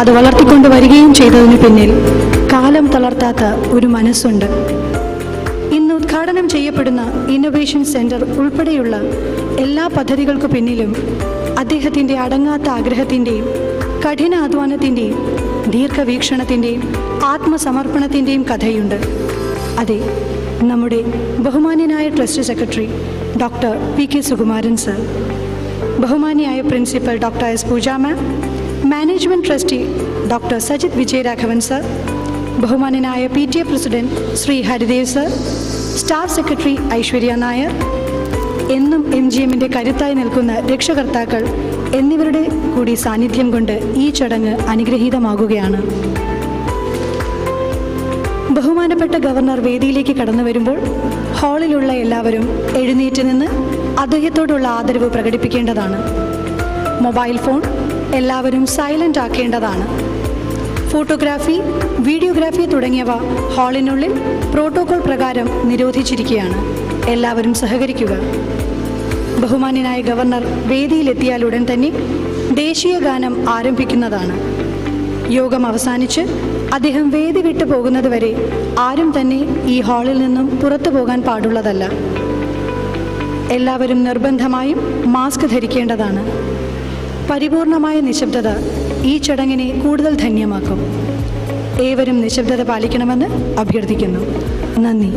അത് വളർത്തിക്കൊണ്ടുവരികയും ചെയ്തതിനു പിന്നിൽ കാലം തളർത്താത്ത ഒരു മനസ്സുണ്ട്. ഇന്ന് ഉദ്ഘാടനം ചെയ്യപ്പെടുന്ന ഇന്നൊവേഷൻ സെൻറ്റർ ഉൾപ്പെടെയുള്ള എല്ലാ പദ്ധതികൾക്കു പിന്നിലും അദ്ദേഹത്തിൻ്റെ അടങ്ങാത്ത ആഗ്രഹത്തിൻ്റെയും കഠിനാധ്വാനത്തിൻ്റെയും ദീർഘവീക്ഷണത്തിൻ്റെയും ആത്മസമർപ്പണത്തിൻ്റെയും കഥയുണ്ട്. അതെ, നമ്മുടെ ബഹുമാന്യനായ trust secretary doctor P K Sukumaran sir, ബഹുമാന്യായ principal doctor S Pooja ma'am, management trustee doctor Sajith Vijayaraghavan sir, ബഹുമാന്യനായ PTA president Shri Haridev sir, staff secretary Aishwarya Nair, എന്നും MGMൻ്റെ കരുത്തായി നിൽക്കുന്ന രക്ഷകർത്താക്കൾ എന്നിവരുടെ കൂടി സാന്നിധ്യം കൊണ്ട് ഈ ചടങ്ങ് അനുഗ്രഹീതമാകുകയാണ്. ബഹുമാനപ്പെട്ട ഗവർണർ വേദിയിലേക്ക് കടന്നു വരുമ്പോൾ ഹാളിലുള്ള എല്ലാവരും എഴുന്നേറ്റ് നിന്ന് അദ്ദേഹത്തോടുള്ള ആദരവ് പ്രകടിപ്പിക്കേണ്ടതാണ്. മൊബൈൽ ഫോൺ എല്ലാവരും സൈലൻ്റ് ആക്കേണ്ടതാണ്. ഫോട്ടോഗ്രാഫി, വീഡിയോഗ്രാഫി തുടങ്ങിയവ ഹാളിനുള്ളിൽ പ്രോട്ടോകോൾ പ്രകാരം നിരോധിച്ചിരിക്കുകയാണ്. എല്ലാവരും സഹകരിക്കുക. ബഹുമാന്യനായ ഗവർണർ വേദിയിലെത്തിയാൽ ഉടൻ തന്നെ ദേശീയ ഗാനം ആരംഭിക്കുന്നതാണ്. യോഗം അവസാനിച്ച് അദ്ദേഹം വേദി വിട്ടു പോകുന്നതുവരെ ആരും തന്നെ ഈ ഹാളിൽ നിന്നും പുറത്തു പോകാൻ പാടുള്ളതല്ല. എല്ലാവരും നിർബന്ധമായും മാസ്ക് ധരിക്കേണ്ടതാണ്. പരിപൂർണമായ നിശബ്ദത ഈ ചടങ്ങിനെ കൂടുതൽ ധന്യമാക്കും. ഏവരും നിശബ്ദത പാലിക്കണമെന്ന് അഭ്യർത്ഥിക്കുന്നു. നന്ദി.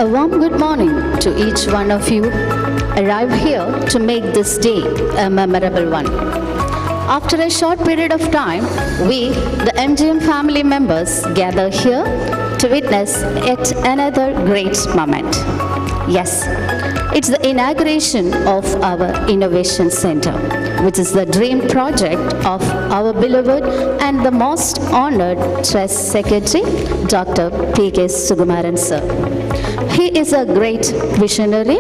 A warm good morning to each one of you arrived here to make this day a memorable one. After a short period of time, we, the MGM family members, gather here to witness yet another great moment. Yes, it's the inauguration of our Innovation Center, which is the dream project of our beloved and the most honored Trust Secretary, Dr. P.K. Sugumaran sir. He is a great visionary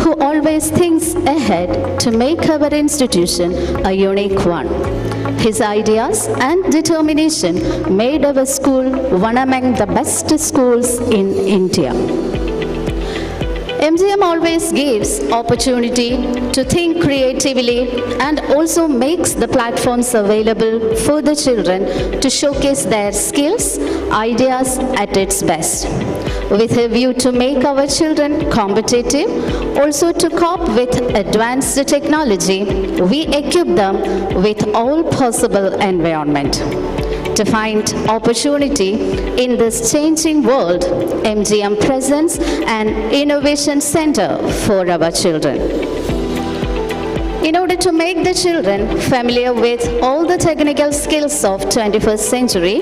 who always thinks ahead to make our institution a unique one. His ideas and determination made our school one among the best schools in India. MGM always gives opportunity to think creatively and also makes the platforms available for the children to showcase their skills, ideas at its best. With a view to make our children competitive, also to cope with advanced technology, we equip them with all possible environment. To find opportunity in this changing world, MGM presents an innovation center for our children. In order to make the children familiar with all the technical skills of 21st century,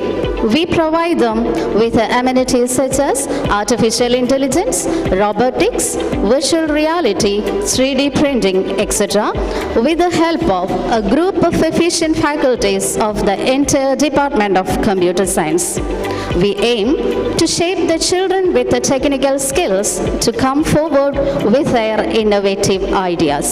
we provide them with amenities such as artificial intelligence, robotics, virtual reality, 3D printing, etc. with the help of a group of efficient faculties of the entire Department of Computer Science. We aim to shape the children with the technical skills to come forward with their innovative ideas.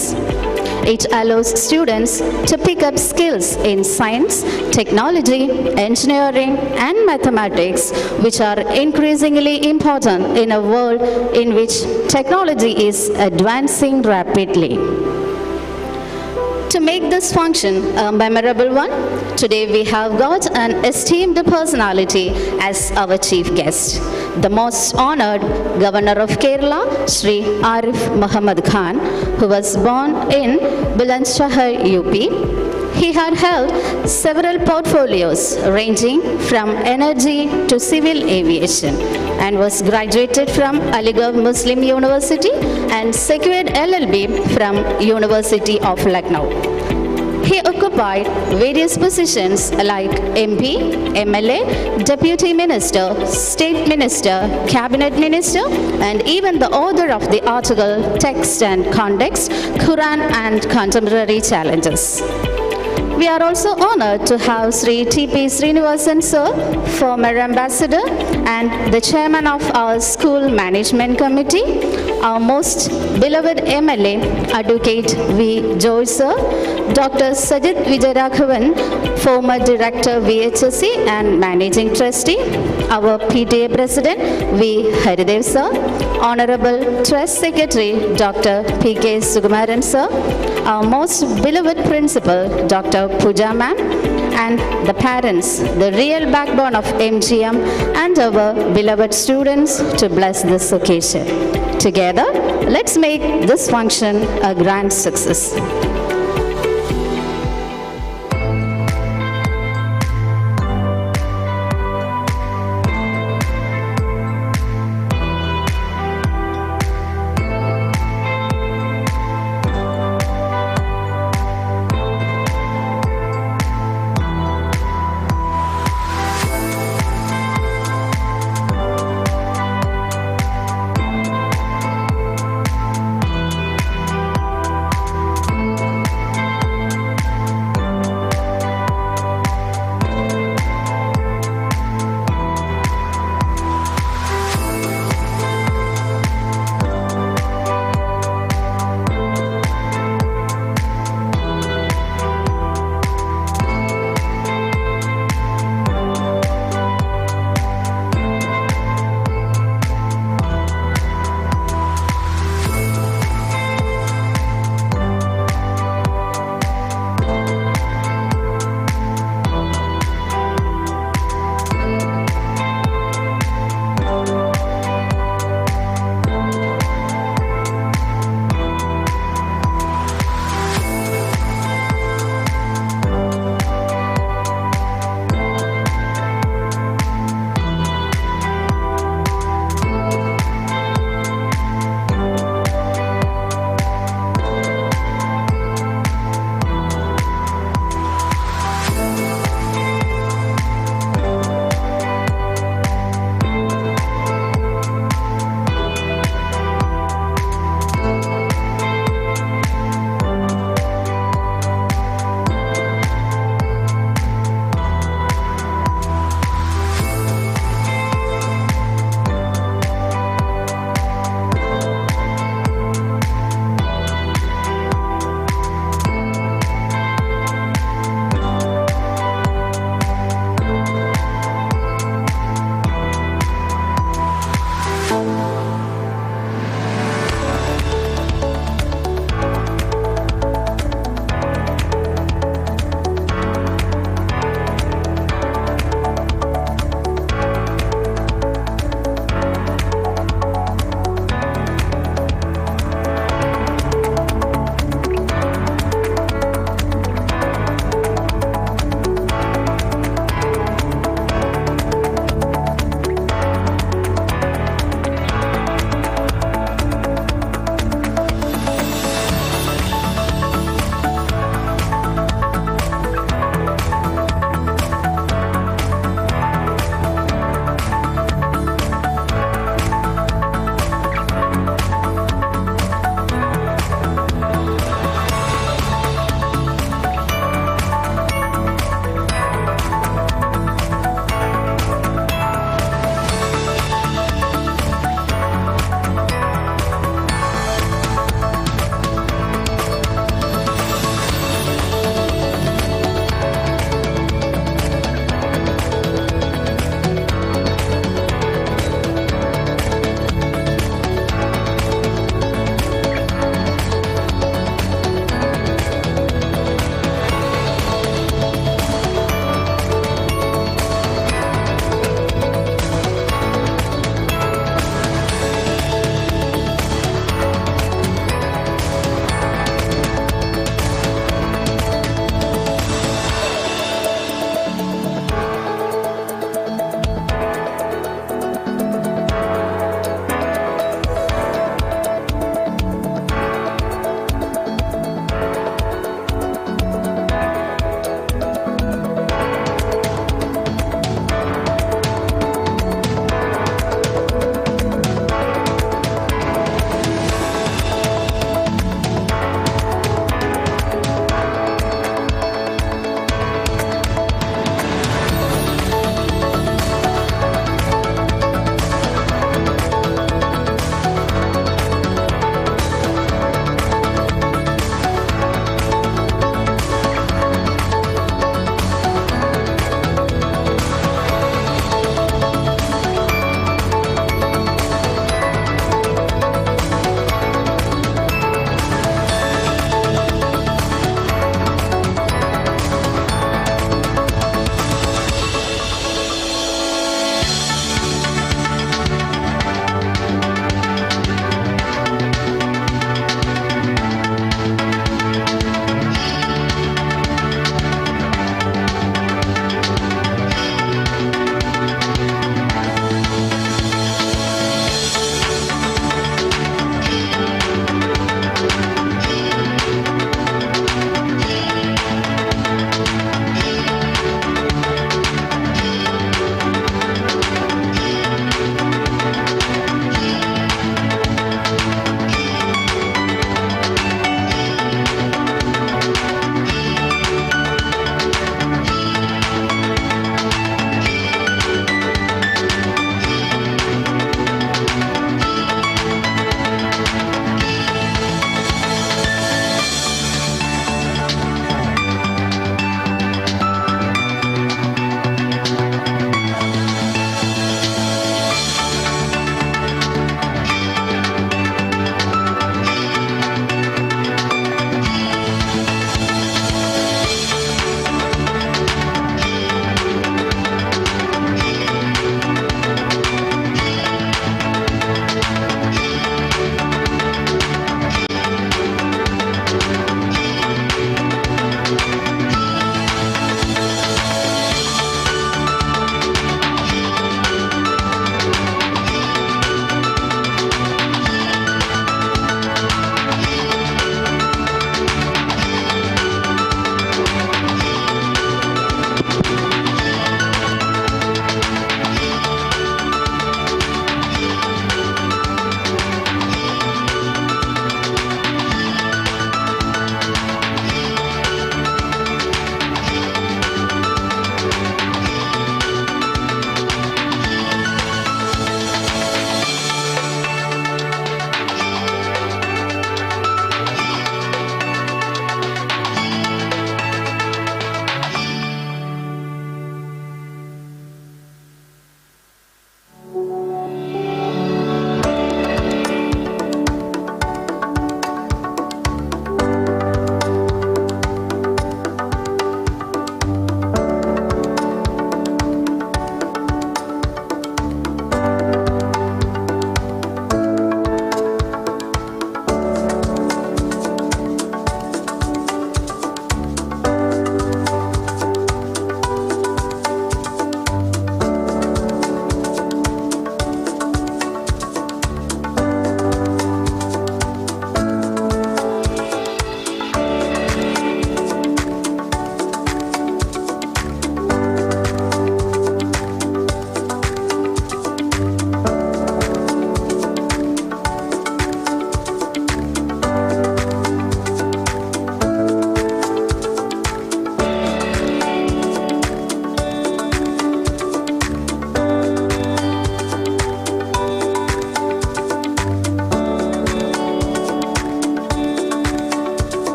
It allows students to pick up skills in science, technology, engineering, and mathematics, which are increasingly important in a world in which technology is advancing rapidly. To make this function a memorable one, today we have got an esteemed personality as our chief guest, the most honored Governor of Kerala, Shri Arif Muhammad Khan, who was born in Bulandshahr, UP. He had held several portfolios ranging from energy to civil aviation and was graduated from Aligarh Muslim University and secured LLB from University of Lucknow. He occupied various positions like MP, MLA, Deputy Minister, State Minister, Cabinet Minister, and even the author of the article Text and Context, Quran and Contemporary Challenges. We are also honored to have Sri T.P. Srinivasan Sir, former ambassador and the chairman of our school management committee, our most beloved MLA, Advocate V. George Sir, Dr. Sajid Vijayaraghavan, former director VHSC and managing trustee, our PTA president V. Haridev Sir, Honourable Trust Secretary Dr. P.K. Sukumaran Sir, our most beloved principal Dr. Pooja Ma'am, and the parents, the real backbone of MGM, and our beloved students to bless this occasion. Together, let's make this function a grand success.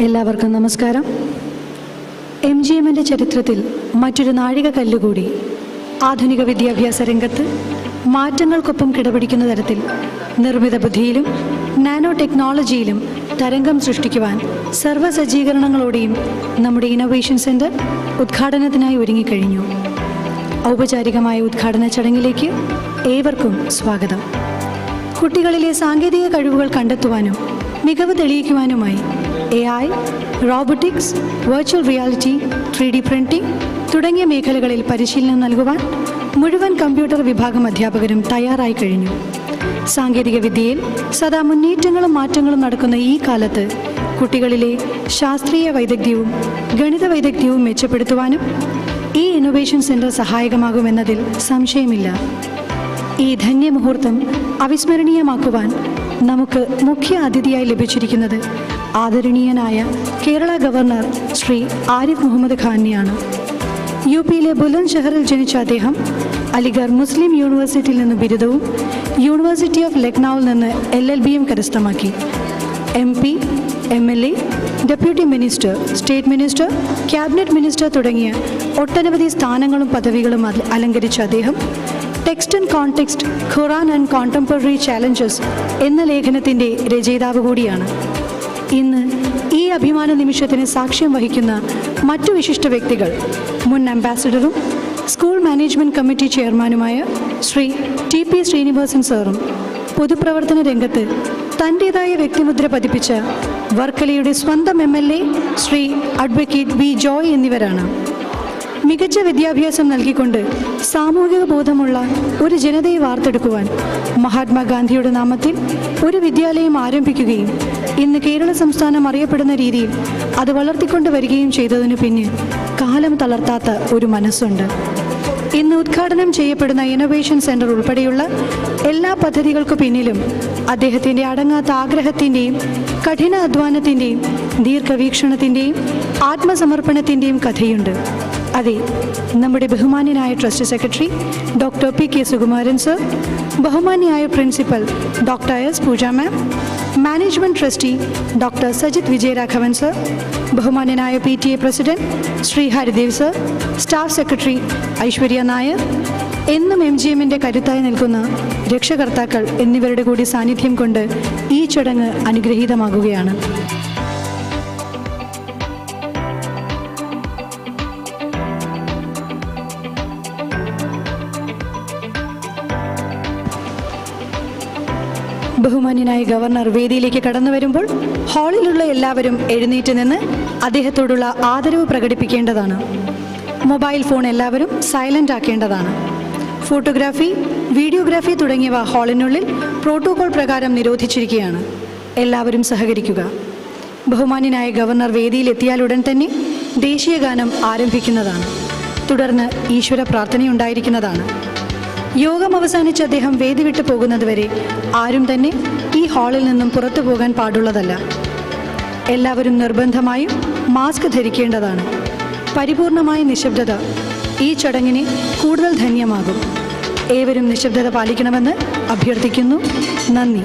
എല്ലാവർക്കും നമസ്കാരം. MGMന്റെ ചരിത്രത്തിൽ മറ്റൊരു നാഴിക കല്ലുകൂടി. ആധുനിക വിദ്യാഭ്യാസ രംഗത്ത് മാറ്റങ്ങൾക്കൊപ്പം കിടപിടിക്കുന്ന തരത്തിൽ നിർമ്മിത ബുദ്ധിയിലും നാനോ ടെക്നോളജിയിലും തരംഗം സൃഷ്ടിക്കുവാൻ സർവ്വസജ്ജീകരണങ്ങളോടെയും നമ്മുടെ ഇന്നോവേഷൻ സെൻറ്റർ ഉദ്ഘാടനത്തിനായി ഒരുങ്ങിക്കഴിഞ്ഞു. ഔപചാരികമായ ഉദ്ഘാടന ചടങ്ങിലേക്ക് ഏവർക്കും സ്വാഗതം. കുട്ടികളിലെ സാങ്കേതിക കഴിവുകൾ കണ്ടെത്തുവാനും മികവ് തെളിയിക്കുവാനുമായി AI, robotics, virtual reality, 3D printing തുടങ്ങിയ മേഖലകളിൽ പരിശീലനം നൽകുവാൻ മുഴുവൻ കമ്പ്യൂട്ടർ വിഭാഗം അധ്യാപകരും തയ്യാറായി കഴിഞ്ഞു. സാങ്കേതിക വിദ്യയിൽ സദാ മുന്നേറ്റങ്ങളും മാറ്റങ്ങളും നടക്കുന്ന ഈ കാലത്ത് കുട്ടികളിലെ ശാസ്ത്രീയ വൈദഗ്ധ്യവും ഗണിത വൈദഗ്ധ്യവും മെച്ചപ്പെടുത്തുവാനും ഈ ഇന്നോവേഷൻ സെൻറ്റർ സഹായകമാകുമെന്നതിൽ സംശയമില്ല. ഈ ധന്യമുഹൂർത്തം അവിസ്മരണീയമാക്കുവാൻ നമുക്ക് മുഖ്യ അതിഥിയായി ലഭിച്ചിരിക്കുന്നത് ആദരണീയനായ കേരള ഗവർണർ ശ്രീ ആരിഫ് മുഹമ്മദ് ഖാനെയാണ്. UPയിലെ ബുലന്ദ് ജനിച്ച അദ്ദേഹം അലിഗർ മുസ്ലിം യൂണിവേഴ്സിറ്റിയിൽ നിന്ന് ബിരുദവും യൂണിവേഴ്സിറ്റി ഓഫ് ലക്നൌവിൽ നിന്ന് LLBയും കരസ്ഥമാക്കി. MP, MLA, deputy minister, state minister, cabinet minister തുടങ്ങിയ ഒട്ടനവധി സ്ഥാനങ്ങളും പദവികളും അലങ്കരിച്ച അദ്ദേഹം text and context, Quran and contemporary challenges എന്ന ലേഖനത്തിൻ്റെ രചയിതാവ് കൂടിയാണ്. ഇന്ന് ഈ അഭിമാന നിമിഷത്തിന് സാക്ഷ്യം വഹിക്കുന്ന മറ്റു വിശിഷ്ട വ്യക്തികൾ മുൻ അംബാസഡറും സ്കൂൾ മാനേജ്മെൻറ്റ് കമ്മിറ്റി ചെയർമാനുമായ ശ്രീ TP ശ്രീനിവാസൻ സാറും പൊതുപ്രവർത്തന രംഗത്ത് തൻ്റേതായ വ്യക്തിമുദ്ര പതിപ്പിച്ച വർക്കലയുടെ സ്വന്തം MLA Shri advocate B. Joy എന്നിവരാണ്. മികച്ച വിദ്യാഭ്യാസം നൽകിക്കൊണ്ട് സാമൂഹിക ബോധമുള്ള ഒരു ജനതയെ വാർത്തെടുക്കുവാൻ മഹാത്മാഗാന്ധിയുടെ നാമത്തിൽ ഒരു വിദ്യാലയം ആരംഭിക്കുകയും ഇന്ന് കേരള സംസ്ഥാനം അറിയപ്പെടുന്ന രീതിയിൽ അത് വളർത്തിക്കൊണ്ട് വരികയും ചെയ്തതിനു പിന്നിൽ കാലം തളർത്താത്ത ഒരു മനസ്സുണ്ട്. ഇന്ന് ഉദ്ഘാടനം ചെയ്യപ്പെടുന്ന ഇന്നോവേഷൻ സെൻറ്റർ ഉൾപ്പെടെയുള്ള എല്ലാ പദ്ധതികൾക്കു പിന്നിലും അദ്ദേഹത്തിൻ്റെ അടങ്ങാത്ത ആഗ്രഹത്തിൻ്റെയും കഠിന അധ്വാനത്തിൻ്റെയും ദീർഘവീക്ഷണത്തിൻ്റെയും ആത്മസമർപ്പണത്തിൻ്റെയും കഥയുണ്ട്. അതെ, നമ്മുടെ ബഹുമാന്യനായ trust secretary doctor PK Sukumaran sir, ബഹുമാന്യനായ principal doctor S. Pooja ma'am, management trustee doctor Sajith Vijayaraghavan sir, ബഹുമാന്യനായ PTA president Shri Haridev sir, staff secretary Aishwarya Nair, എന്നും MGMന്റെ കരുത്തായി നിൽക്കുന്ന രക്ഷകർത്താക്കൾ എന്നിവരുടെ കൂടി സാന്നിധ്യം കൊണ്ട് ഈ ചടങ്ങ് അനുഗ്രഹീതമാകുകയാണ്. ബഹുമാന്യനായ ഗവർണർ വേദിയിലേക്ക് കടന്നു വരുമ്പോൾ ഹാളിലുള്ള എല്ലാവരും എഴുന്നേറ്റ് നിന്ന് അദ്ദേഹത്തോടുള്ള ആദരവ് പ്രകടിപ്പിക്കേണ്ടതാണ്. മൊബൈൽ ഫോൺ എല്ലാവരും സൈലൻ്റ് ആക്കേണ്ടതാണ്. ഫോട്ടോഗ്രാഫി, വീഡിയോഗ്രാഫി തുടങ്ങിയവ ഹാളിനുള്ളിൽ പ്രോട്ടോകോൾ പ്രകാരം നിരോധിച്ചിരിക്കുകയാണ്. എല്ലാവരും സഹകരിക്കുക. ബഹുമാന്യനായ ഗവർണർ വേദിയിലെത്തിയാലുടൻ തന്നെ ദേശീയ ഗാനം ആരംഭിക്കുന്നതാണ്. തുടർന്ന് ഈശ്വര പ്രാർത്ഥനയുണ്ടായിരിക്കുന്നതാണ്. യോഗം അവസാനിച്ച് അദ്ദേഹം വേദി വിട്ടു പോകുന്നതുവരെ ആരും തന്നെ ഈ ഹാളിൽ നിന്നും പുറത്തു പോകാൻ പാടുള്ളതല്ല. എല്ലാവരും നിർബന്ധമായും മാസ്ക് ധരിക്കേണ്ടതാണ്. പരിപൂർണമായ നിശബ്ദത ഈ ചടങ്ങിനെ കൂടുതൽ ധന്യമാകും. ഏവരും നിശബ്ദത പാലിക്കണമെന്ന് അഭ്യർത്ഥിക്കുന്നു. നന്ദി.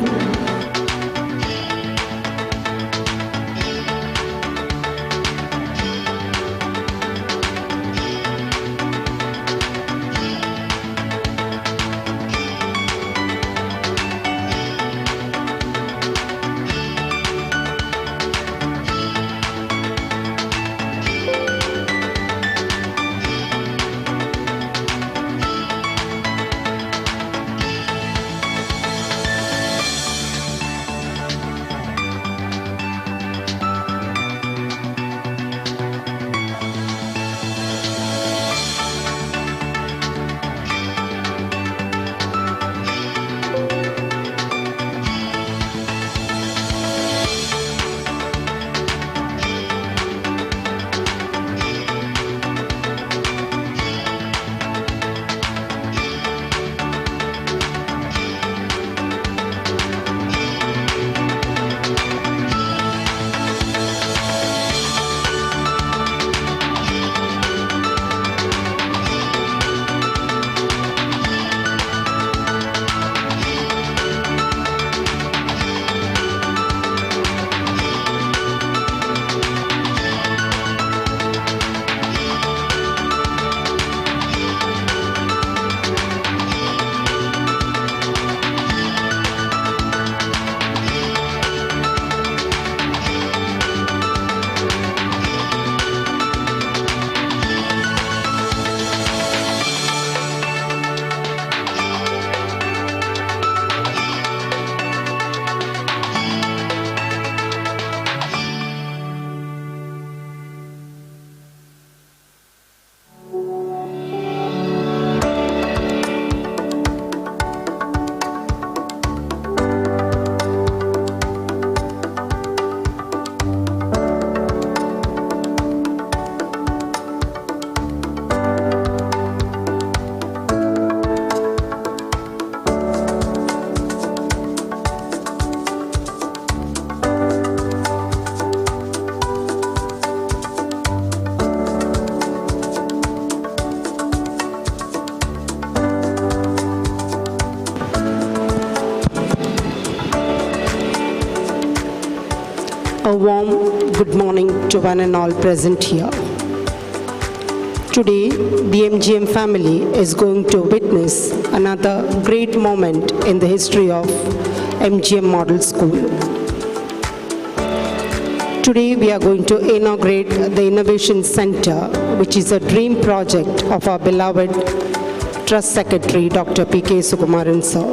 warm good morning to one and all present here. Today, the MGM family is going to witness another great moment in the history of MGM Model School. Today, we are going to inaugurate the Innovation Center, which is a dream project of our beloved Trust Secretary, Dr. P.K. Sukumaran sir.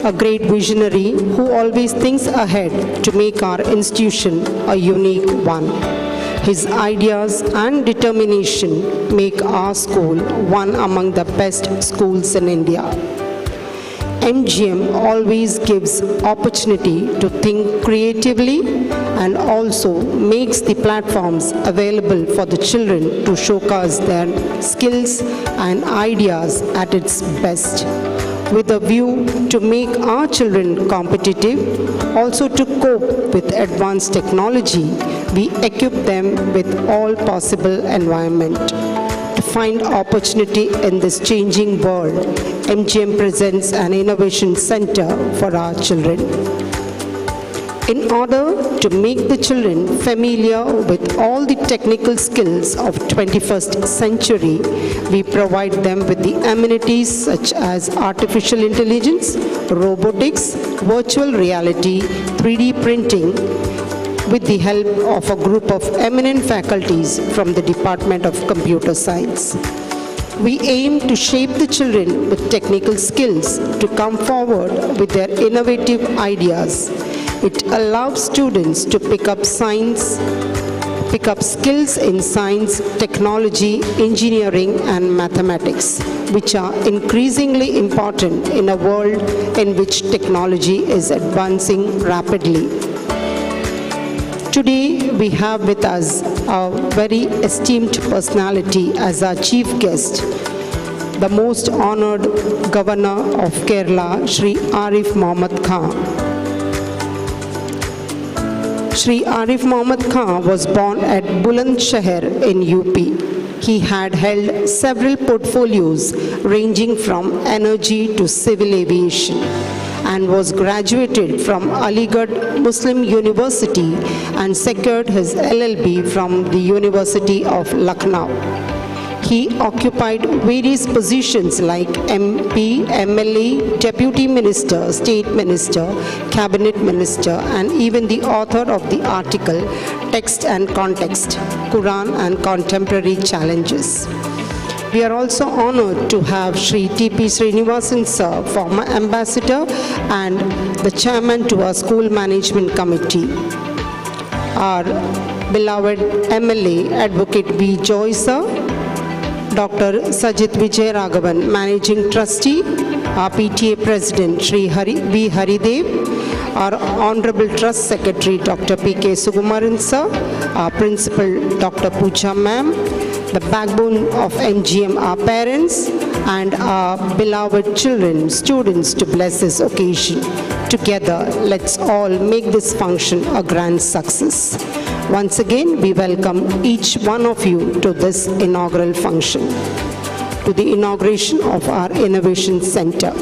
A great visionary who always thinks ahead to make our institution a unique one. His ideas and determination make our school one among the best schools in India. MGM always gives opportunity to think creatively and also makes the platforms available for the children to showcase their skills and ideas at its best. With a view to make our children competitive, also to cope with advanced technology, we equip them with all possible environment. To find opportunity in this changing world, MGM presents an innovation center for our children. In order to make the children familiar with all the technical skills of 21st century, we provide them with the amenities such as artificial intelligence, robotics, virtual reality, 3D printing, with the help of a group of eminent faculties from the Department of Computer Science. We aim to shape the children with technical skills to come forward with their innovative ideas. It allows students to pick up skills in science, technology, engineering, and mathematics, which are increasingly important in a world in which technology is advancing rapidly. Today, we have with us a very esteemed personality as our chief guest, the most honored Governor of Kerala, Shri Arif Mohammed Khan. Shri Arif Mohammed Khan was born at Bulandshahr in UP. He had held several portfolios ranging from energy to civil aviation and was graduated from Aligarh Muslim University and secured his LLB from the University of Lucknow. He occupied various positions like MP, MLA, Deputy Minister, State Minister, Cabinet Minister, and even the author of the article, Text and Context, Quran and Contemporary Challenges. We are also honored to have Shri T.P. Srinivasan sir, former ambassador and the chairman to our school management committee. Our beloved MLA, Advocate B. Joy sir, Dr. Sajid Vijay Raghavan, Managing Trustee, our PTA President, Shri V. Haridev, our Honourable Trust Secretary, Dr. P.K. Sukumaran sir, our Principal, Dr. Pooja ma'am, the backbone of MGM, our parents, and our beloved children, students, to bless this occasion. Together, let's all make this function a grand success. Once again, we welcome each one of you to this inaugural function, to the inauguration of our Innovation Center.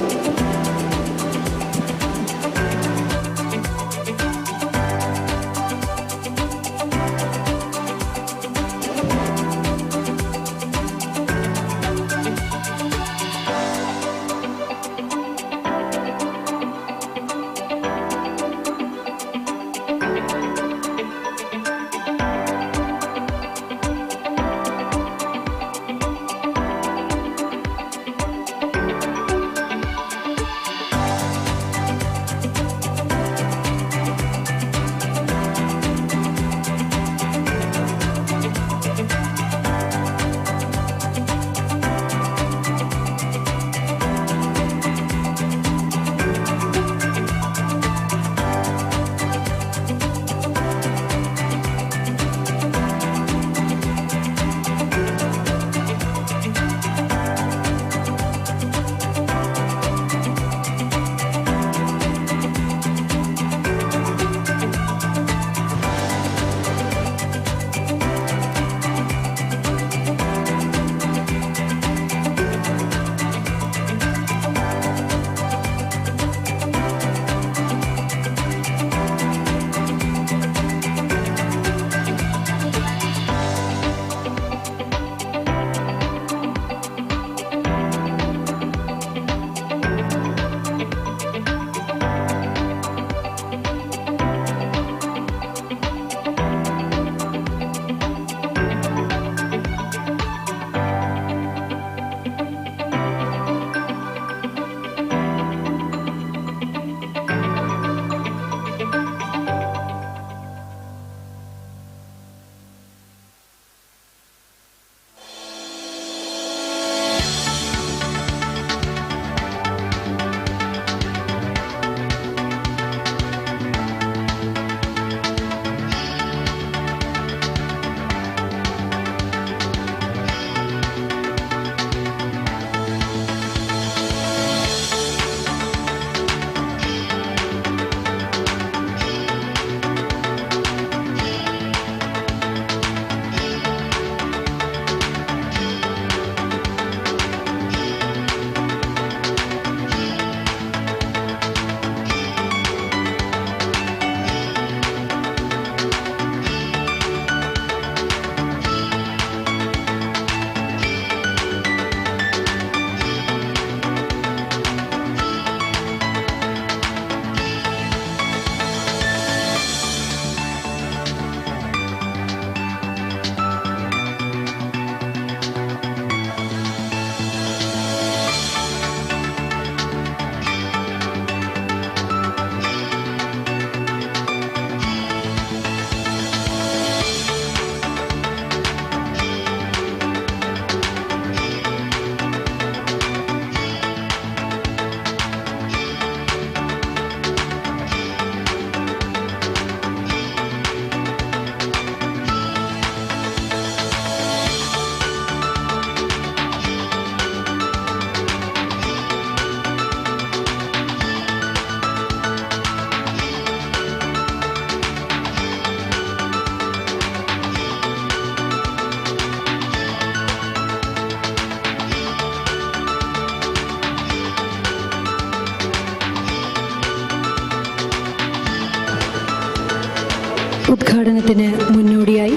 ഉദ്ഘാടനത്തിന് മുന്നോടിയായി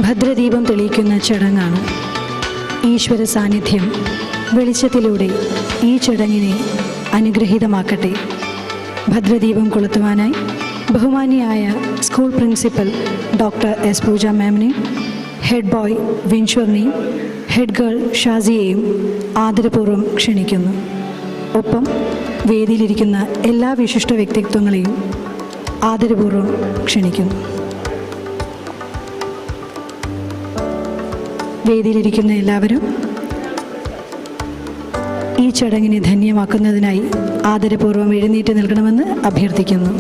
ഭദ്രദീപം തെളിയിക്കുന്ന ചടങ്ങാണ്. ഈശ്വര സാന്നിധ്യം വെളിച്ചത്തിലൂടെ ഈ ചടങ്ങിനെ അനുഗ്രഹീതമാക്കട്ടെ. ഭദ്രദീപം കൊളുത്തുവാനായി ബഹുമാനിയായ സ്കൂൾ പ്രിൻസിപ്പൽ ഡോക്ടർ എസ് പൂജ മാമിനെയും ഹെഡ് ബോയ് വിൻഷറിനെയും ഹെഡ് ഗേൾ ഷാസിയെയും ആദരപൂർവ്വം ക്ഷണിക്കുന്നു. ഒപ്പം വേദിയിലിരിക്കുന്ന എല്ലാ വിശിഷ്ട വ്യക്തിത്വങ്ങളെയും ആദരപൂർവ്വം ക്ഷണിക്കുന്നു. വേദിയിലിരിക്കുന്ന എല്ലാവരും ഈ ചടങ്ങിനെ ധന്യമാക്കുന്നതിനായി ആദരപൂർവ്വം എഴുന്നേറ്റ് നിൽക്കണമെന്ന് അഭ്യർത്ഥിക്കുന്നു.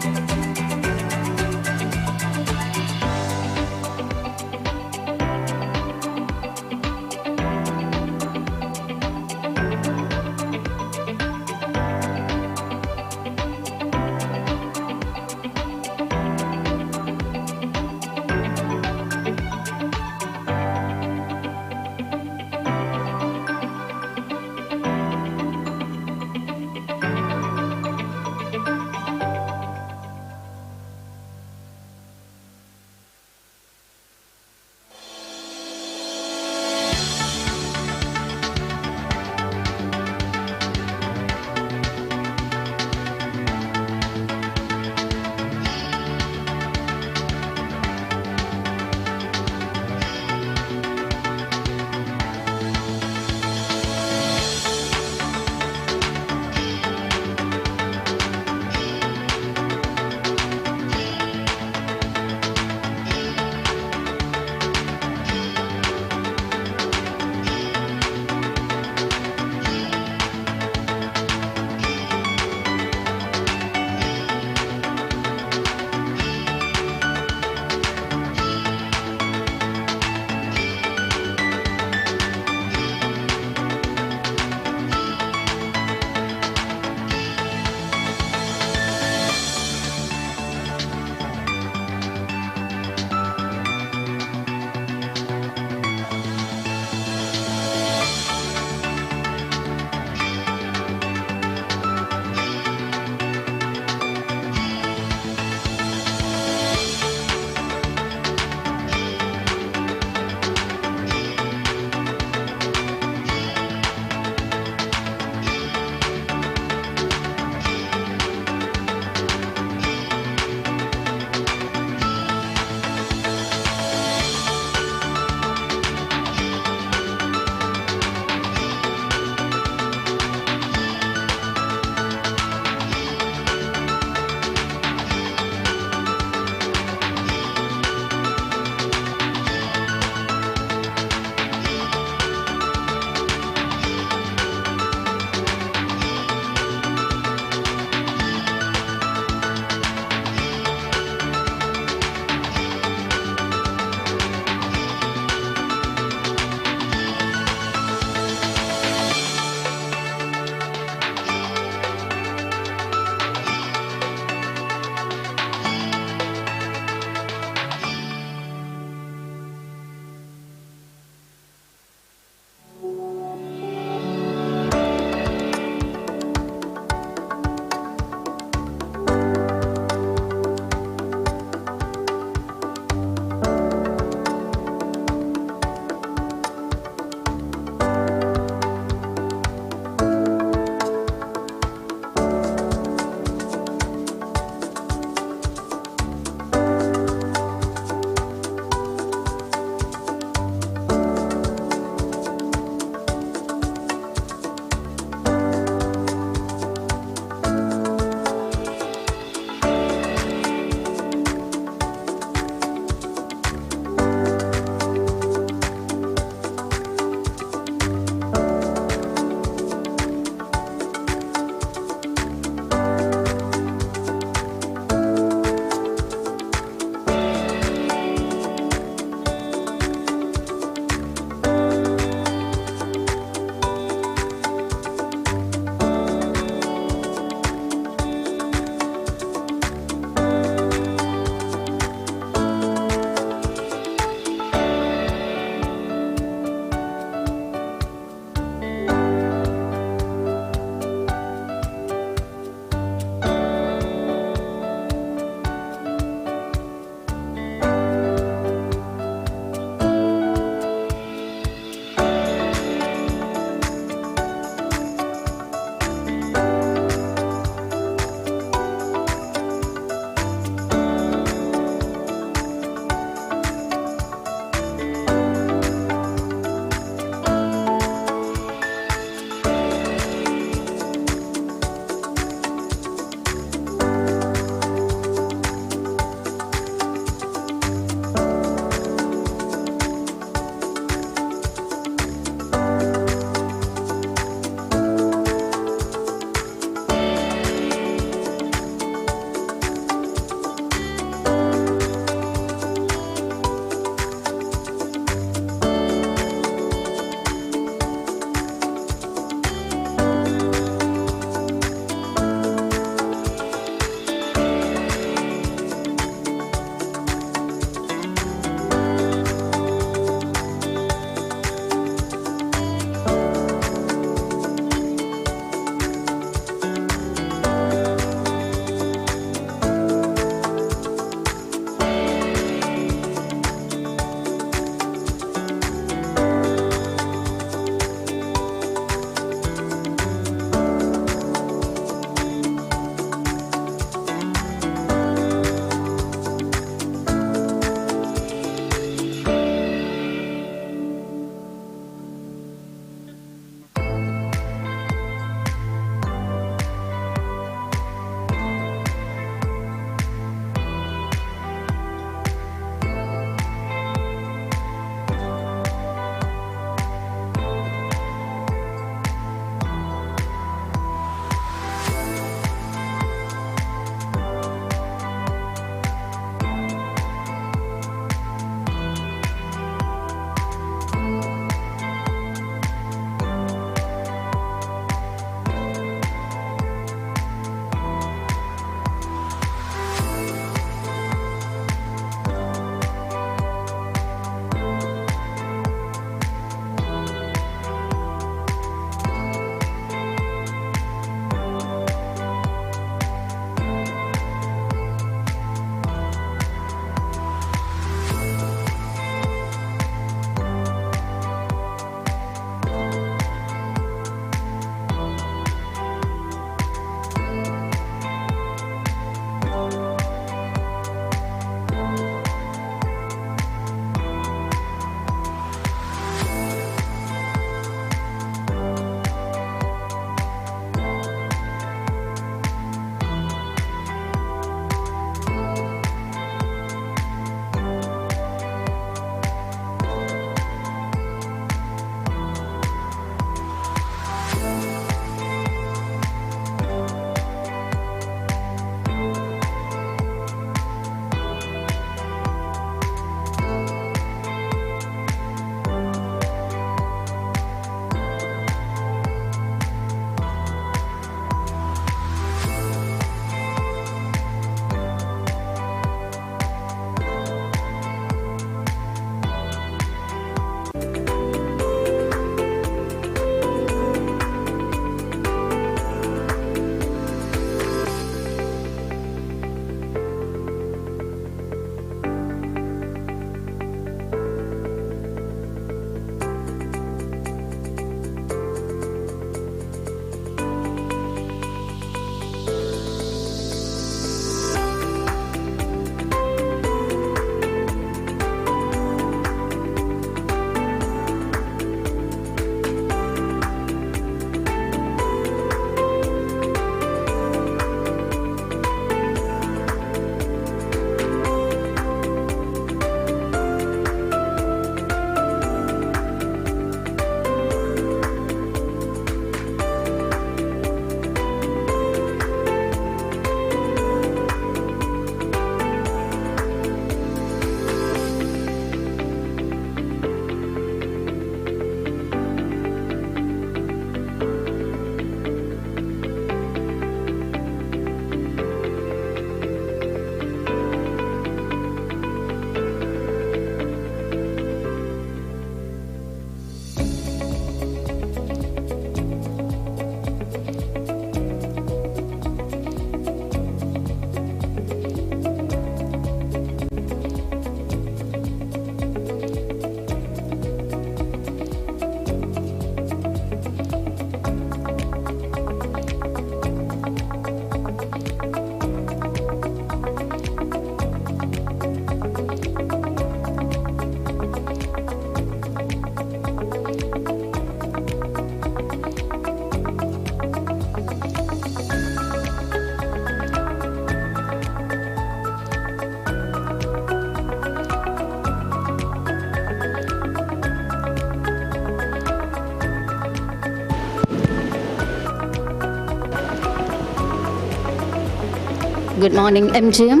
Good morning, MGM.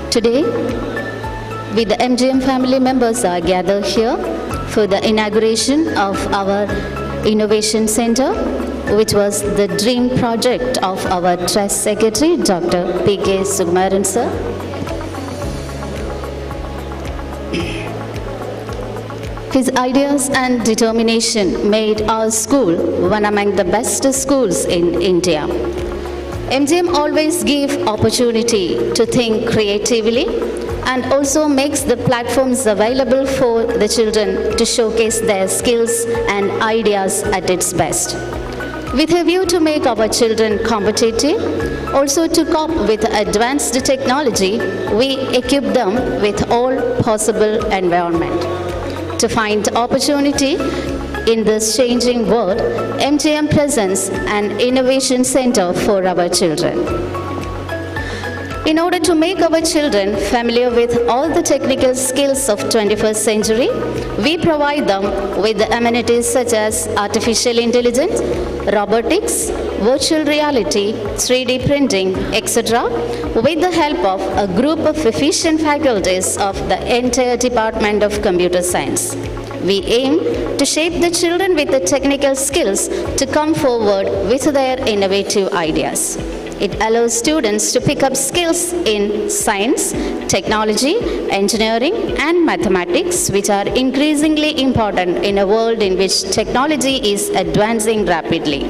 Today, we the MGM family members are gathered here for the inauguration of our Innovation Center, which was the dream project of our Trust Secretary, Dr. P.K. Sugmaran sir. His ideas and determination made our school one among the best schools in India. MGM always gives opportunity to think creatively and also makes the platforms available for the children to showcase their skills and ideas at its best. With a view to make our children competitive, also to cope with advanced technology, we equip them with all possible environment. To find opportunity in this changing world, MGM presents an innovation center for our children. In order to make our children familiar with all the technical skills of 21st century, we provide them with the amenities such as artificial intelligence, robotics, virtual reality, 3D printing, etc. with the help of a group of efficient faculties of the entire Department of Computer Science. We aim to shape the children with the technical skills to come forward with their innovative ideas. It allows students to pick up skills in science, technology, engineering, and mathematics, which are increasingly important in a world in which technology is advancing rapidly.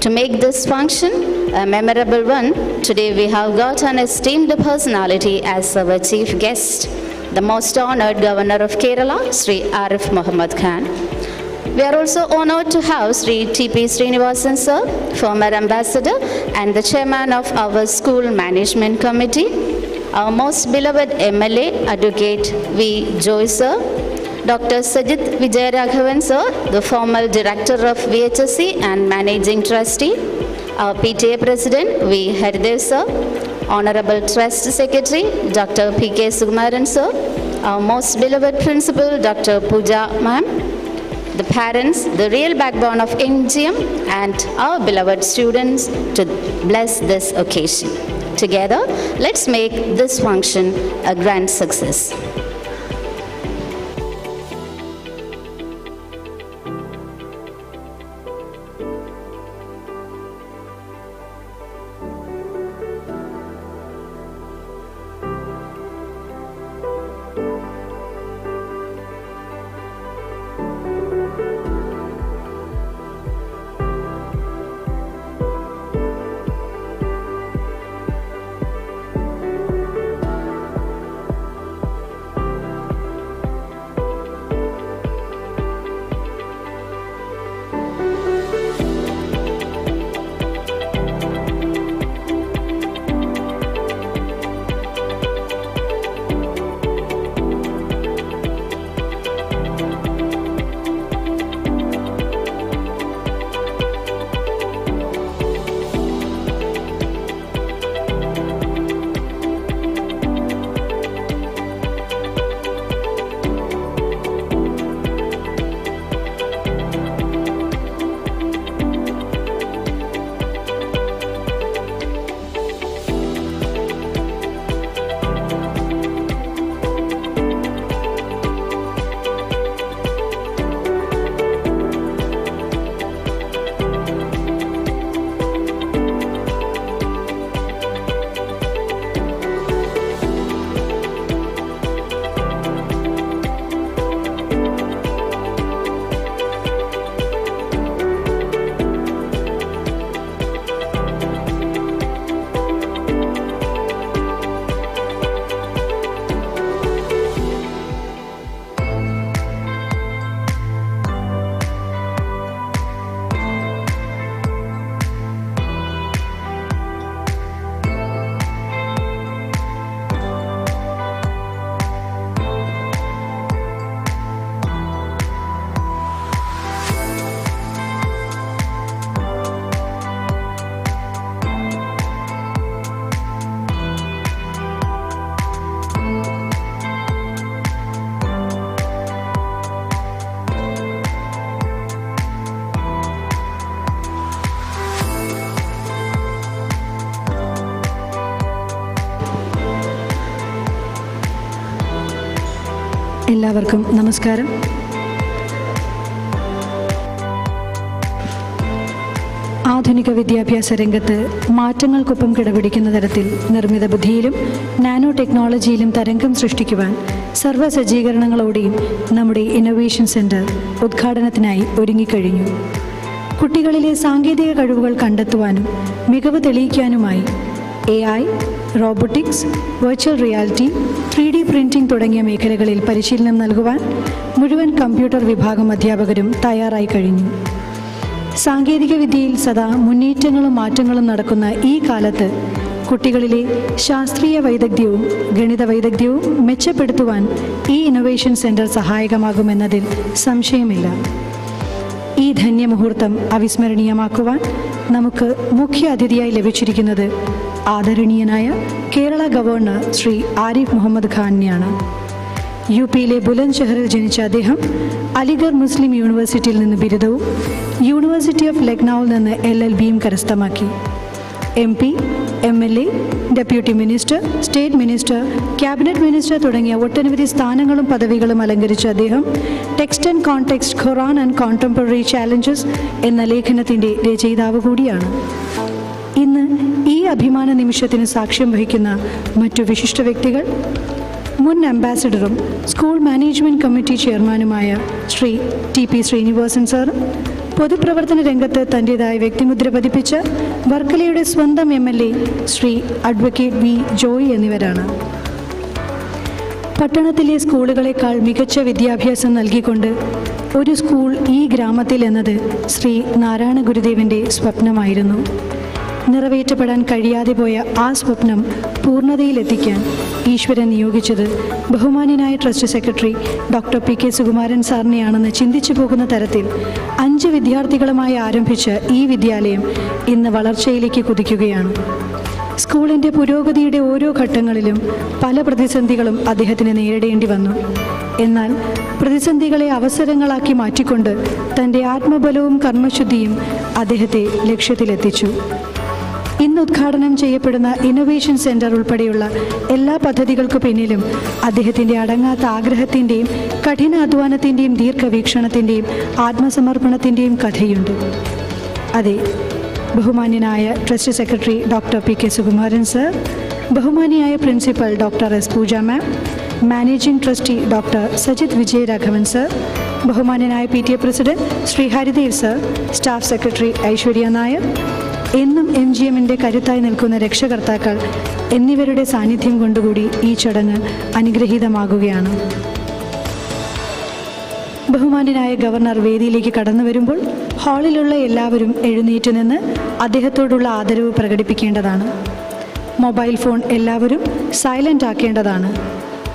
To make this function a memorable one, today we have got an esteemed personality as our chief guest, the most honored Governor of Kerala, Sri Arif Muhammad Khan. We are also honored to have Sri T.P. Srinivasan sir, former ambassador and the chairman of our school management committee, our most beloved MLA, Advocate V. Joy sir, Dr. Sajid Vijayaraghavan sir, the former director of VHSC and managing trustee, our PTA president V. Haridev sir, Honourable Trust Secretary, Dr. P.K. Sugmaran sir, our most beloved principal, Dr. Pooja ma'am, the parents, the real backbone of MGM, and our beloved students to bless this occasion. Together, let's make this function a grand success. എല്ലാവർക്കും നമസ്കാരം. ആധുനിക വിദ്യാഭ്യാസ രംഗത്ത് മാറ്റങ്ങൾക്കൊപ്പം കിടപിടിക്കുന്ന തരത്തിൽ നിർമ്മിത ബുദ്ധിയിലും nano ടെക്നോളജിയിലും തരംഗം സൃഷ്ടിക്കുവാൻ സർവ്വ സജ്ജീകരണങ്ങളോടെയും നമ്മുടെ ഇന്നൊവേഷൻ സെൻറ്റർ ഉദ്ഘാടനത്തിനായി ഒരുങ്ങിക്കഴിഞ്ഞു. കുട്ടികളിലെ സാങ്കേതിക കഴിവുകൾ കണ്ടെത്തുവാനും മികവ് തെളിയിക്കാനുമായി AI, robotics, virtual reality, 3D printing തുടങ്ങിയ മേഖലകളിൽ പരിശീലനം നൽകുവാൻ മുഴുവൻ കമ്പ്യൂട്ടർ വിഭാഗം അധ്യാപകരും തയ്യാറായി കഴിഞ്ഞു. സാങ്കേതികവിദ്യയിൽ സദാ മുന്നേറ്റങ്ങളും മാറ്റങ്ങളും നടക്കുന്ന ഈ കാലത്ത് കുട്ടികളിലെ ശാസ്ത്രീയ വൈദഗ്ധ്യവും ഗണിത വൈദഗ്ധ്യവും മെച്ചപ്പെടുത്തുവാൻ ഈ ഇന്നൊവേഷൻ സെൻറ്റർ സഹായകമാകുമെന്നതിൽ സംശയമില്ല. ഈ ധന്യമുഹൂർത്തം അവിസ്മരണീയമാക്കുവാൻ നമുക്ക് മുഖ്യ അതിഥിയായി ലഭിച്ചിരിക്കുന്നത് ആദരണീയനായ കേരള ഗവർണർ ശ്രീ ആരിഫ് മുഹമ്മദ് ഖാനെയാണ്. UPയിലെ ബുലന്ദ്ഷഹറിൽ ജനിച്ച അദ്ദേഹം അലിഗർ മുസ്ലിം യൂണിവേഴ്സിറ്റിയിൽ നിന്ന് ബിരുദവും യൂണിവേഴ്സിറ്റി ഓഫ് ലക്നൌവിൽ നിന്ന് LLBയും കരസ്ഥമാക്കി. MP, MLA, deputy minister, state minister, cabinet minister തുടങ്ങിയ ഒട്ടനവധി സ്ഥാനങ്ങളും പദവികളും അലങ്കരിച്ച അദ്ദേഹം text and context, Quran and contemporary challenges എന്ന ലേഖനത്തിൻ്റെ രചയിതാവ് കൂടിയാണ്. ഇന്ന് ഈ അഭിമാന നിമിഷത്തിന് സാക്ഷ്യം വഹിക്കുന്ന മറ്റു വിശിഷ്ട വ്യക്തികൾ മുൻ അംബാസിഡറും സ്കൂൾ മാനേജ്മെൻറ്റ് കമ്മിറ്റി ചെയർമാനുമായ ശ്രീ TP ശ്രീനിവാസൻ സാർ, പൊതുപ്രവർത്തന രംഗത്ത് തൻ്റേതായ വ്യക്തിമുദ്ര പതിപ്പിച്ച വർക്കലയുടെ സ്വന്തം MLA Shri advocate V. Joy എന്നിവരാണ്. പട്ടണത്തിലെ സ്കൂളുകളെക്കാൾ മികച്ച വിദ്യാഭ്യാസം നൽകിക്കൊണ്ട് ഒരു സ്കൂൾ ഈ ഗ്രാമത്തിൽ എന്നത് ശ്രീ നാരായണ ഗുരുദേവൻ്റെ സ്വപ്നമായിരുന്നു. നിറവേറ്റപ്പെടാൻ കഴിയാതെ പോയ ആ സ്വപ്നം പൂർണ്ണതയിലെത്തിക്കാൻ ഈശ്വരൻ നിയോഗിച്ചത് ബഹുമാന്യനായ trust secretary doctor PK Sukumaran സാറിനെയാണെന്ന് ചിന്തിച്ചു പോകുന്ന തരത്തിൽ 5 വിദ്യാർത്ഥികളുമായി ആരംഭിച്ച ഈ വിദ്യാലയം ഇന്ന് വളർച്ചയിലേക്ക് കുതിക്കുകയാണ്. സ്കൂളിൻ്റെ പുരോഗതിയുടെ ഓരോ ഘട്ടങ്ങളിലും പല പ്രതിസന്ധികളും അദ്ദേഹത്തിന് നേരിടേണ്ടി വന്നു. എന്നാൽ പ്രതിസന്ധികളെ അവസരങ്ങളാക്കി മാറ്റിക്കൊണ്ട് തൻ്റെ ആത്മബലവും കർമ്മശുദ്ധിയും അദ്ദേഹത്തെ ലക്ഷ്യത്തിലെത്തിച്ചു. ഇന്ന് ഉദ്ഘാടനം ചെയ്യപ്പെടുന്ന ഇന്നൊവേഷൻ സെൻറ്റർ ഉൾപ്പെടെയുള്ള എല്ലാ പദ്ധതികൾക്കു പിന്നിലും അദ്ദേഹത്തിൻ്റെ അടങ്ങാത്ത ആഗ്രഹത്തിൻ്റെയും കഠിനാധ്വാനത്തിൻ്റെയും ദീർഘവീക്ഷണത്തിൻ്റെയും ആത്മസമർപ്പണത്തിൻ്റെയും കഥയുണ്ട്. അതെ, ബഹുമാന്യനായ trust secretary doctor PK Sukumaran sir, ബഹുമാന്യനായ principal doctor S. Pooja ma'am, managing trustee doctor Sajith Vijayaraghavan sir, ബഹുമാന്യനായ PTA president Shri Haridev sir, staff secretary Aishwarya Nair, എന്നും MGMൻ്റെ കരുത്തായി നിൽക്കുന്ന രക്ഷകർത്താക്കൾ എന്നിവരുടെ സാന്നിധ്യം കൊണ്ടുകൂടി ഈ ചടങ്ങ് അനുഗ്രഹീതമാകുകയാണ്. ബഹുമാന്യനായ ഗവർണർ വേദിയിലേക്ക് കടന്നു വരുമ്പോൾ ഹാളിലുള്ള എല്ലാവരും എഴുന്നേറ്റ് നിന്ന് അദ്ദേഹത്തോടുള്ള ആദരവ് പ്രകടിപ്പിക്കേണ്ടതാണ്. മൊബൈൽ ഫോൺ എല്ലാവരും സൈലൻ്റ് ആക്കേണ്ടതാണ്.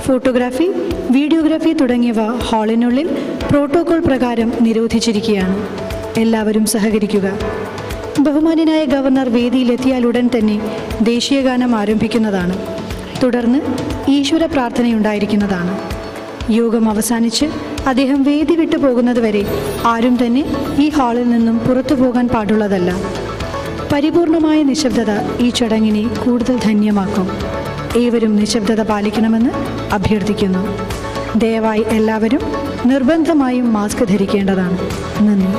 ഫോട്ടോഗ്രാഫി, വീഡിയോഗ്രാഫി തുടങ്ങിയവ ഹാളിനുള്ളിൽ പ്രോട്ടോകോൾ പ്രകാരം നിരോധിച്ചിരിക്കുകയാണ്. എല്ലാവരും സഹകരിക്കുക. ബഹുമാന്യനായ ഗവർണർ വേദിയിലെത്തിയാലുടൻ തന്നെ ദേശീയഗാനം ആരംഭിക്കുന്നതാണ്. തുടർന്ന് ഈശ്വര പ്രാർത്ഥനയുണ്ടായിരിക്കുന്നതാണ്. യോഗം അവസാനിച്ച് അദ്ദേഹം വേദി വിട്ടു പോകുന്നതുവരെ ആരും തന്നെ ഈ ഹാളിൽ നിന്നും പുറത്തു പോകാൻ പാടുള്ളതല്ല. പരിപൂർണമായ നിശബ്ദത ഈ ചടങ്ങിനെ കൂടുതൽ ധന്യമാക്കും. ഏവരും നിശബ്ദത പാലിക്കണമെന്ന് അഭ്യർത്ഥിക്കുന്നു. ദയവായി എല്ലാവരും നിർബന്ധമായും മാസ്ക് ധരിക്കേണ്ടതാണ്. നന്ദി.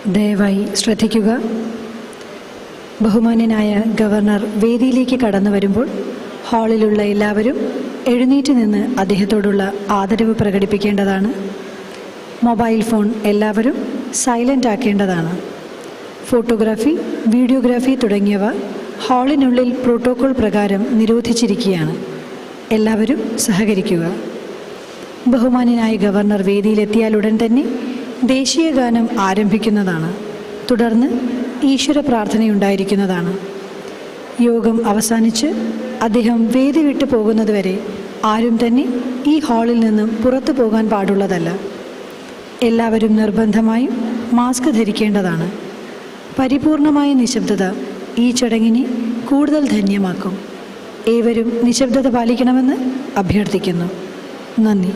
ദയവായി ശ്രദ്ധിക്കുക. ബഹുമാന്യനായ ഗവർണർ വേദിയിലേക്ക് കടന്നു വരുമ്പോൾ ഹാളിലുള്ള എല്ലാവരും എഴുന്നേറ്റ് നിന്ന് അദ്ദേഹത്തോടുള്ള ആദരവ് പ്രകടിപ്പിക്കേണ്ടതാണ്. മൊബൈൽ ഫോൺ എല്ലാവരും സൈലൻ്റ് ആക്കേണ്ടതാണ്. ഫോട്ടോഗ്രാഫി, വീഡിയോഗ്രാഫി തുടങ്ങിയവ ഹാളിനുള്ളിൽ പ്രോട്ടോകോൾ പ്രകാരം നിരോധിച്ചിരിക്കുകയാണ്. എല്ലാവരും സഹകരിക്കുക. ബഹുമാന്യനായ ഗവർണർ വേദിയിലെത്തിയാലുടൻ തന്നെ ദേശീയ ഗാനം ആരംഭിക്കുന്നതാണ്. തുടർന്ന് ഈശ്വര പ്രാർത്ഥനയുണ്ടായിരിക്കുന്നതാണ്. യോഗം അവസാനിച്ച് അദ്ദേഹം വേദി വിട്ടു പോകുന്നതുവരെ ആരും തന്നെ ഈ ഹാളിൽ നിന്നും പുറത്തു പോകാൻ പാടുള്ളതല്ല. എല്ലാവരും നിർബന്ധമായും മാസ്ക് ധരിക്കേണ്ടതാണ്. പരിപൂർണമായ നിശബ്ദത ഈ ചടങ്ങിനെ കൂടുതൽ ധന്യമാക്കും. ഏവരും നിശബ്ദത പാലിക്കണമെന്ന് അഭ്യർത്ഥിക്കുന്നു. നന്ദി.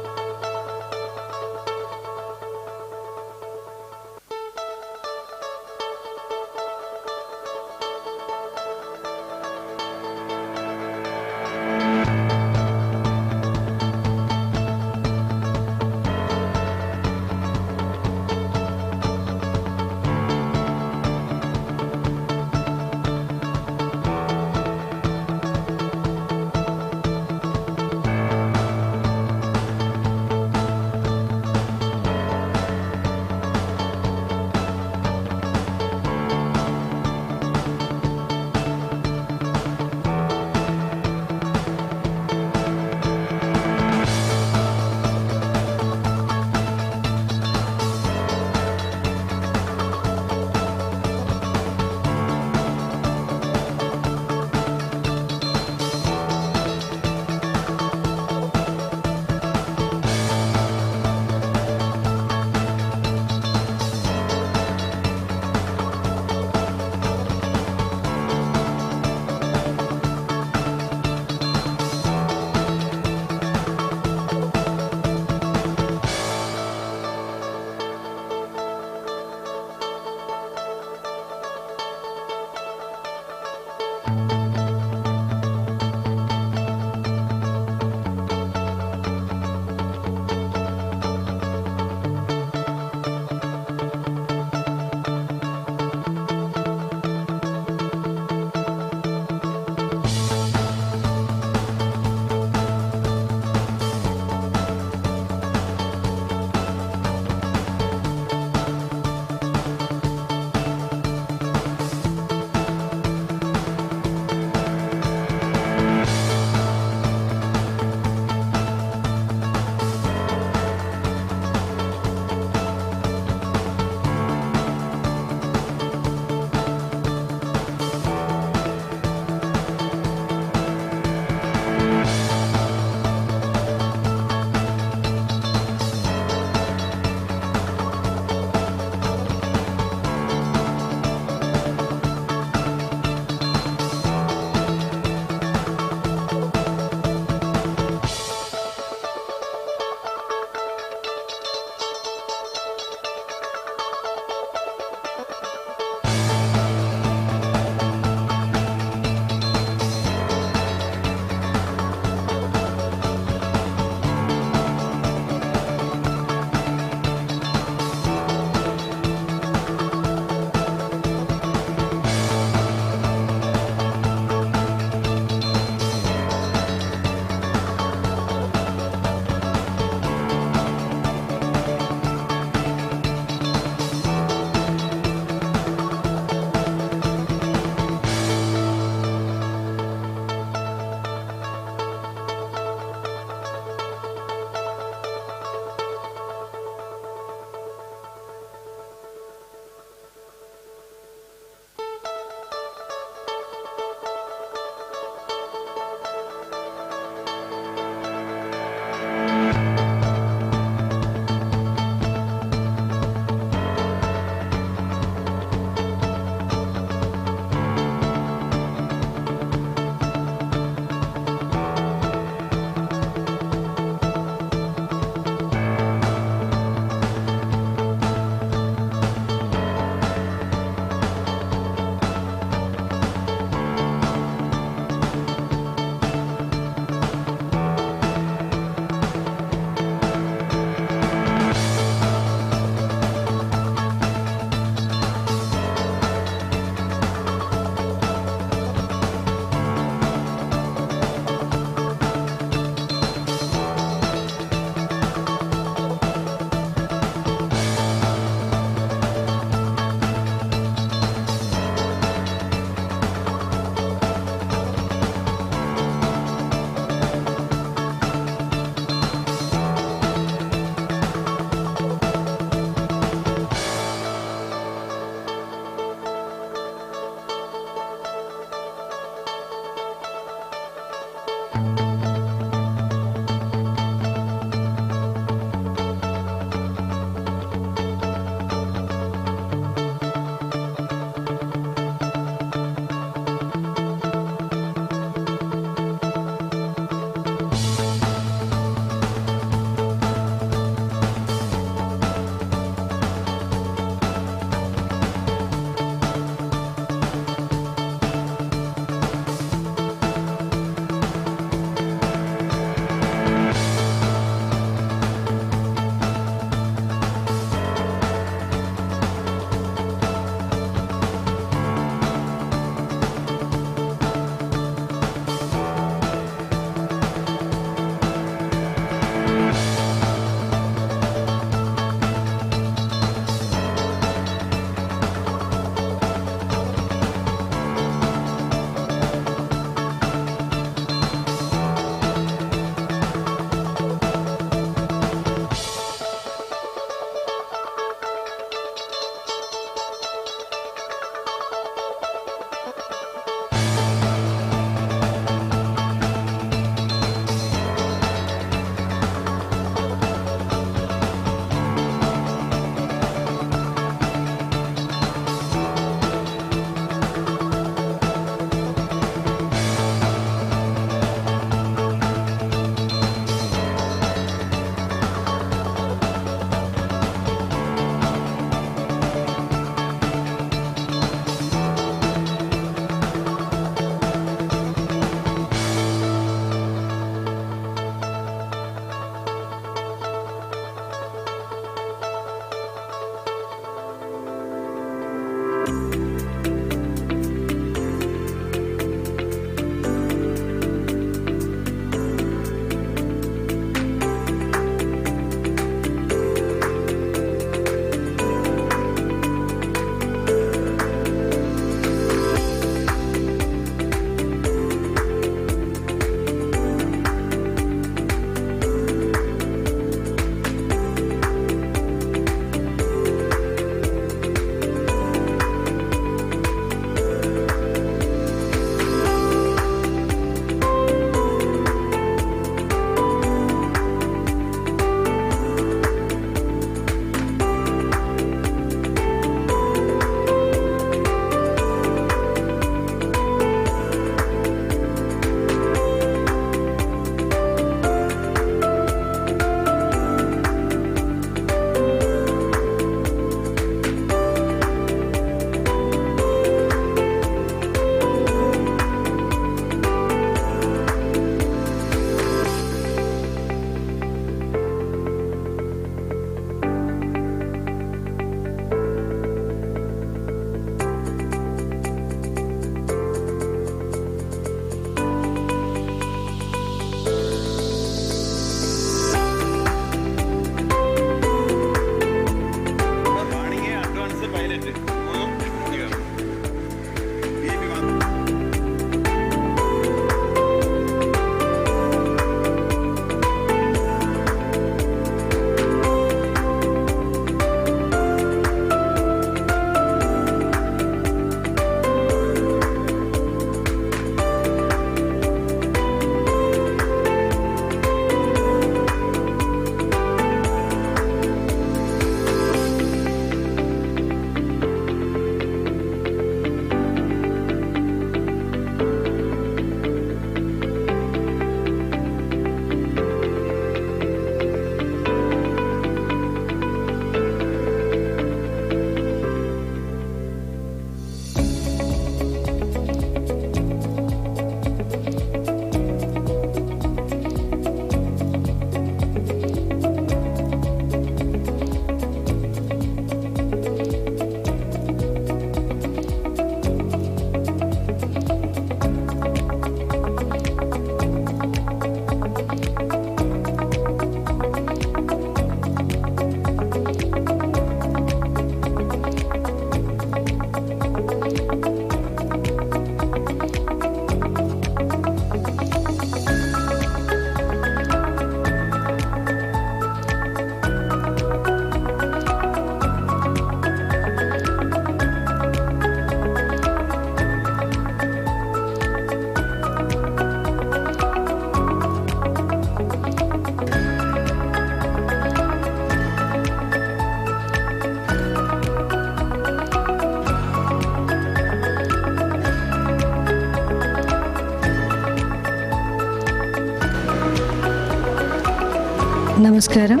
നമസ്കാരം.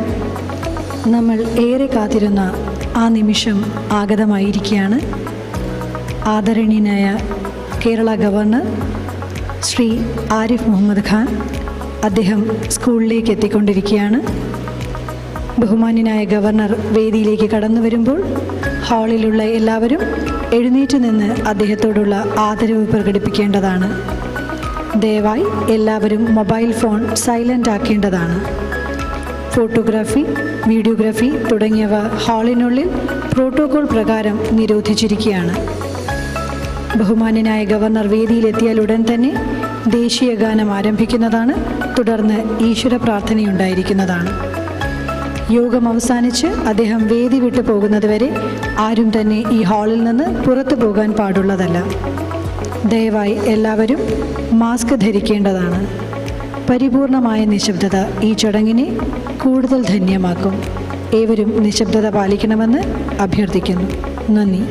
നമ്മൾ ഏറെ കാത്തിരുന്ന ആ നിമിഷം ആഗതമായിരിക്കുകയാണ്. ആദരണീയനായ കേരള ഗവർണർ ശ്രീ ആരിഫ് മുഹമ്മദ് ഖാൻ അദ്ദേഹം സ്കൂളിലേക്ക് എത്തിക്കൊണ്ടിരിക്കുകയാണ്. ബഹുമാന്യനായ ഗവർണർ വേദിയിലേക്ക് കടന്നു വരുമ്പോൾ ഹാളിലുള്ള എല്ലാവരും എഴുന്നേറ്റ് നിന്ന് അദ്ദേഹത്തോടുള്ള ആദരവ് പ്രകടിപ്പിക്കേണ്ടതാണ്. ദയവായി എല്ലാവരും മൊബൈൽ ഫോൺ സൈലൻ്റ് ആക്കേണ്ടതാണ്. ഫോട്ടോഗ്രാഫി, വീഡിയോഗ്രാഫി തുടങ്ങിയവ ഹാളിനുള്ളിൽ പ്രോട്ടോകോൾ പ്രകാരം നിരോധിച്ചിരിക്കുകയാണ്. ബഹുമാന്യനായ ഗവർണർ വേദിയിലെത്തിയാൽ ഉടൻ തന്നെ ദേശീയ ഗാനം ആരംഭിക്കുന്നതാണ്. തുടർന്ന് ഈശ്വര പ്രാർത്ഥനയുണ്ടായിരിക്കുന്നതാണ്. യോഗം അവസാനിച്ച് അദ്ദേഹം വേദി വിട്ടു പോകുന്നതുവരെ ആരും തന്നെ ഈ ഹാളിൽ നിന്ന് പുറത്തു പോകാൻ പാടുള്ളതല്ല. ദയവായി എല്ലാവരും മാസ്ക് ധരിക്കേണ്ടതാണ്. പരിപൂർണമായ നിശബ്ദത ഈ ചടങ്ങിനെ കൂടുതൽ ധന്യമാക്കും. ഏവരും നിശബ്ദത പാലിക്കണമെന്ന് അഭ്യർത്ഥിക്കുന്നു. നന്ദി.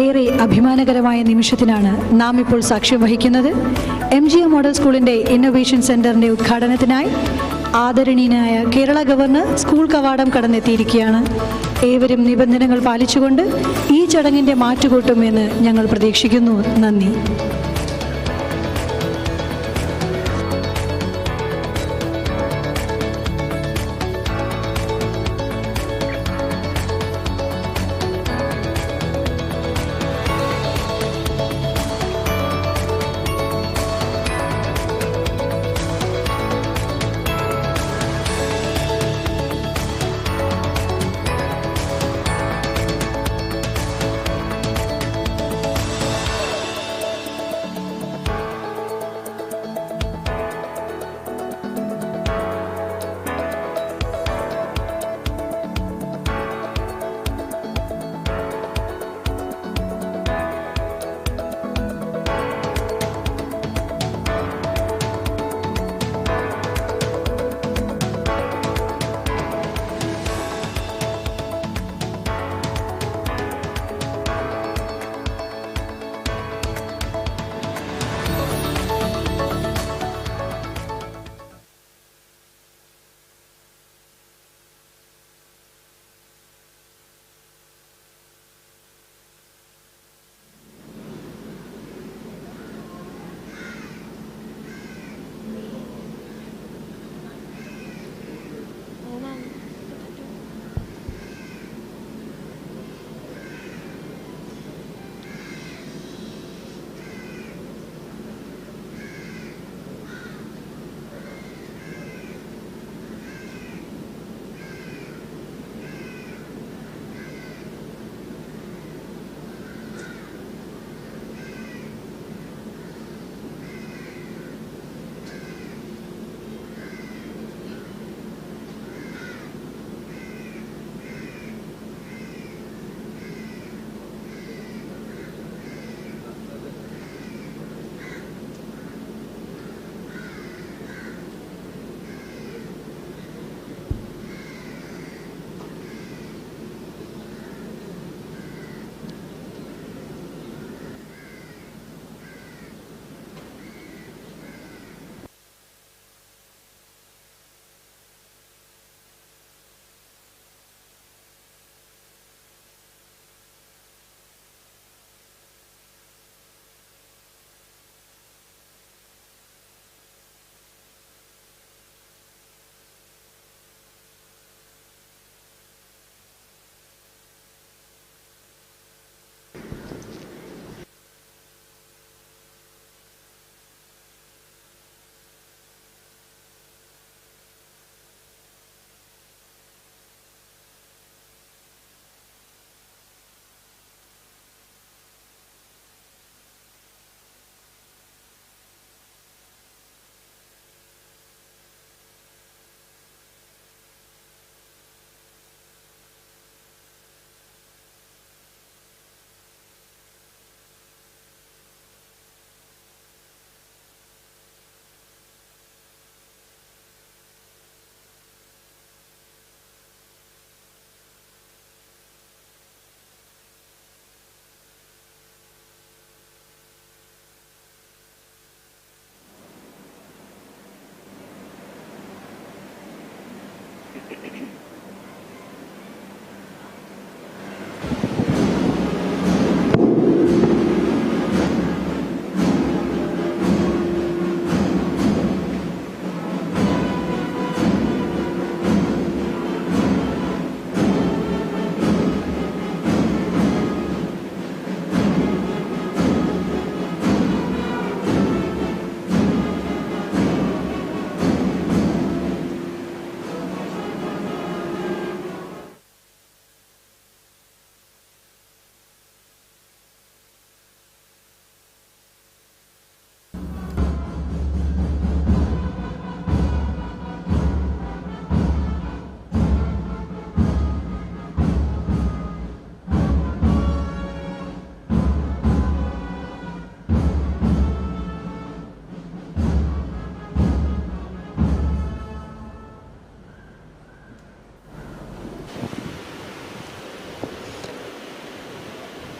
ഏറെ അഭിമാനകരമായ നിമിഷത്തിനാണ് നാം ഇപ്പോൾ സാക്ഷ്യം വഹിക്കുന്നത്. MGM മോഡൽ സ്കൂളിൻ്റെ ഇന്നൊവേഷൻ സെൻറ്ററിൻ്റെ ഉദ്ഘാടനത്തിനായി ആദരണീയനായ കേരള ഗവർണർ സ്കൂൾ കവാടം കടന്നെത്തിയിരിക്കുകയാണ്. ഏവരും നിബന്ധനകൾ പാലിച്ചുകൊണ്ട് ഈ ചടങ്ങിൻ്റെ മാറ്റുകൂട്ടുമെന്ന് ഞങ്ങൾ പ്രതീക്ഷിക്കുന്നു. നന്ദി.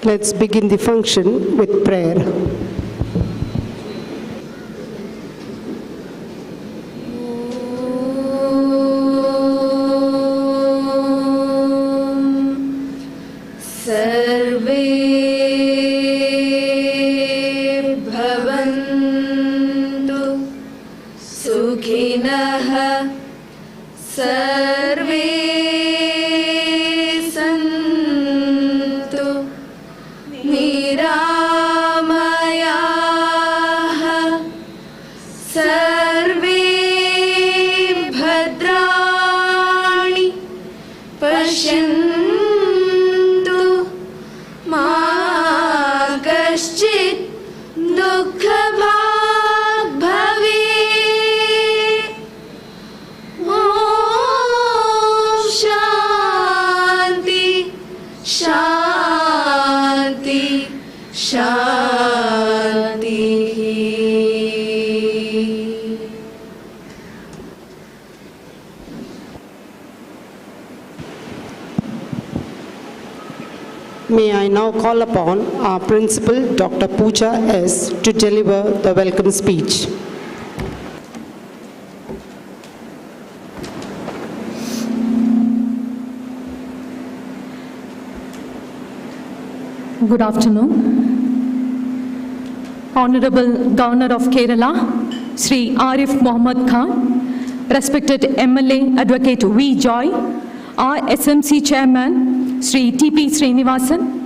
Let's begin the function with prayer. सर्वे भवन्तु सुखिनः सर्वे सन्तु निरामयाः सर्वे भद्राणि पश्यन्तु मा कश्चित् दुःखभाग् भवेत्। ॐ शान्ति शान्ति शान्तिः। May I now call upon our principal, Dr. Pooja S., to deliver the welcome speech. Good afternoon. Honourable Governor of Kerala, Sri Arif Mohammed Khan, respected MLA Advocate V. Joy, our SMC Chairman, Sri T.P. Srinivasan,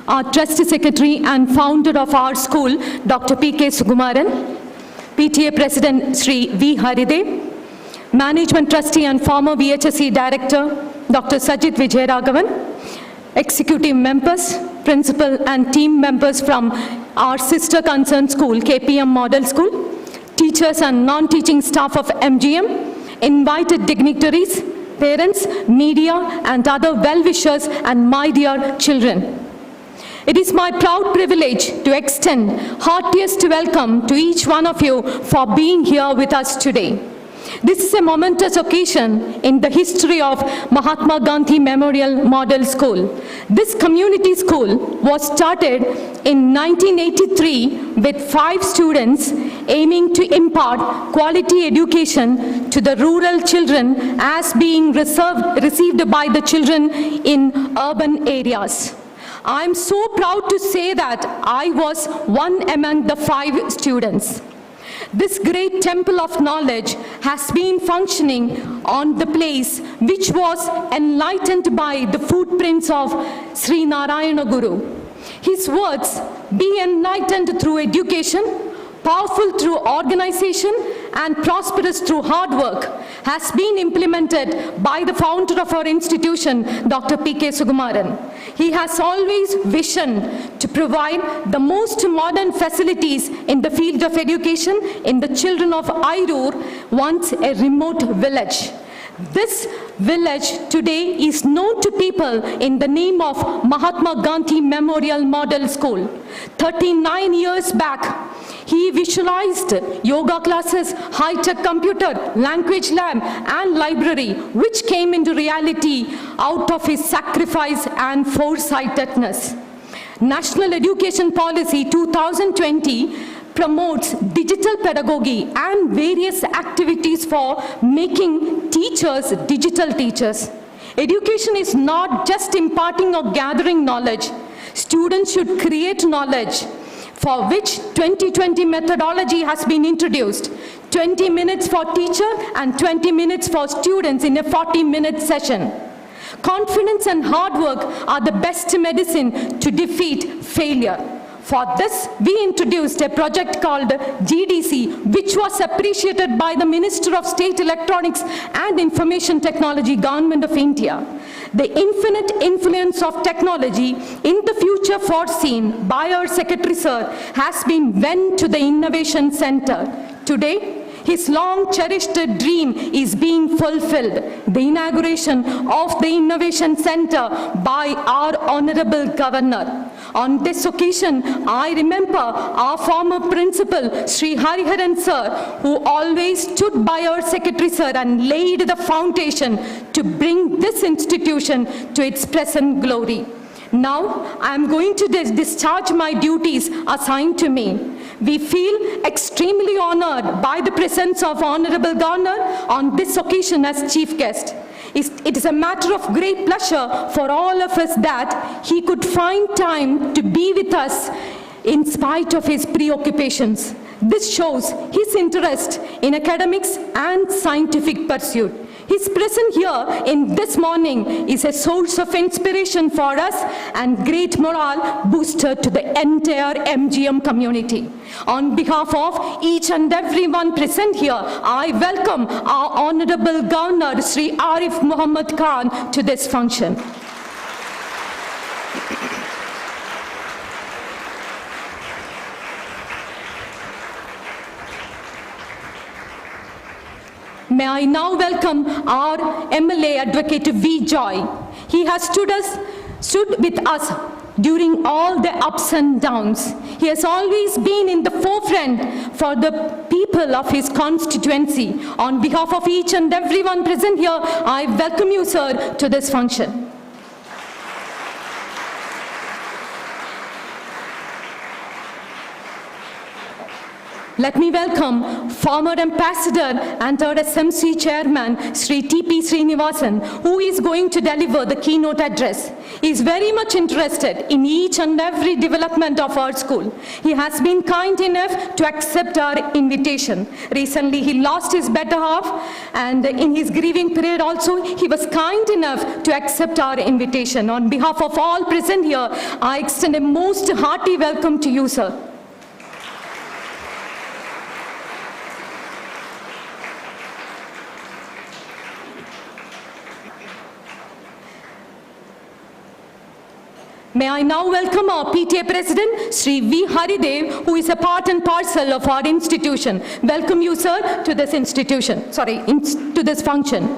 our Trust Secretary and founder of our school, Dr. P.K. Sukumaran, PTA President Sri V. Haridev, Management Trustee and former VHSE Director, Dr. Sajid Vijayaraghavan, executive members, principal and team members from our sister concerned school, KPM Model School, teachers and non-teaching staff of MGM, invited dignitaries, parents, media and other well-wishers and my dear children. It is my proud privilege to extend heartiest welcome to each one of you for being here with us today. This is a momentous occasion in the history of Mahatma Gandhi Memorial Model School. This community school was started in 1983 with 5 students aiming to impart quality education to the rural children as being received by the children in urban areas. I am so proud to say that I was one among the 5 students. This great temple of knowledge has been functioning on the place which was enlightened by the footprints of Sri Narayana Guru. His words, "Be enlightened through education, powerful through organization and prosperous through hard work," has been implemented by the founder of our institution, Dr. P.K. Sukumaran. He has always visioned to provide the most modern facilities in the field of education in the children of Airur, once a remote village. This village today is known to people in the name of Mahatma Gandhi Memorial Model School. 39 years back, he visualized yoga classes, high-tech computer, language lab, and library, which came into reality out of his sacrifice and foresightedness. National Education Policy 2020 promotes digital pedagogy and various activities for making teachers digital teachers. Education is not just imparting or gathering knowledge. Students should create knowledge, for which 2020 methodology has been introduced. 20 minutes for teacher and 20 minutes for students in a 40-minute session. Confidence and hard work are the best medicine to defeat failure. For this, we introduced a project called GDC, which was appreciated by the Minister of State Electronics and Information Technology, Government of India. The infinite influence of technology in the future foreseen by our Secretary Sir has been went to the Innovation Center. Today, his long-cherished dream is being fulfilled. The inauguration of the Innovation Center by our Honourable Governor. On this occasion, I remember our former principal, Sri Hariharan Sir, who always stood by our Secretary Sir and laid the foundation to bring this institution to its present glory. Now, I am going to discharge my duties assigned to me. We feel extremely honored by the presence of Honourable Governor on this occasion as chief guest. It is a matter of great pleasure for all of us that he could find time to be with us in spite of his preoccupations. This shows his interest in academics and scientific pursuit. His presence here in this morning is a source of inspiration for us and great morale booster to the entire MGM community. On behalf of each and everyone present here, I welcome our Honourable Governor, Sri Arif Muhammad Khan, to this function. May I now welcome our MLA Advocate V. Joy. He has stood with us during all the ups and downs. He has always been in the forefront for the people of his constituency. On behalf of each and everyone present here, I welcome you, sir, to this function. Let me welcome former Ambassador and our SMC Chairman, Sri T.P. Srinivasan, who is going to deliver the keynote address. He is very much interested in each and every development of our school. He has been kind enough to accept our invitation. Recently, he lost his better half, and in his grieving period also, he was kind enough to accept our invitation. On behalf of all present here, I extend a most hearty welcome to you, sir. May I now welcome our PTA President, Sri V. Haridev, who is a part and parcel of our institution. Welcome you, sir, to this institution, to this function.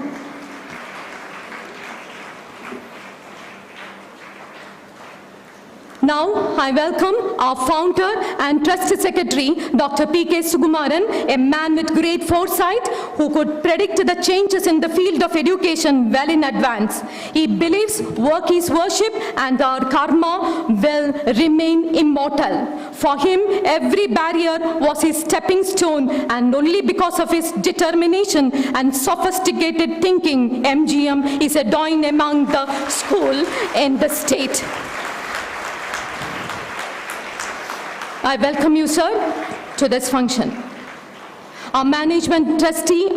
Now, I welcome our founder and trust secretary, Dr. P.K. Sugumaran, a man with great foresight who could predict the changes in the field of education well in advance. He believes work is worship and our karma will remain immortal. For him, every barrier was his stepping stone, and only because of his determination and sophisticated thinking, MGM is a doyen among the school in the state. I welcome you, sir, to this function. Our management trustee,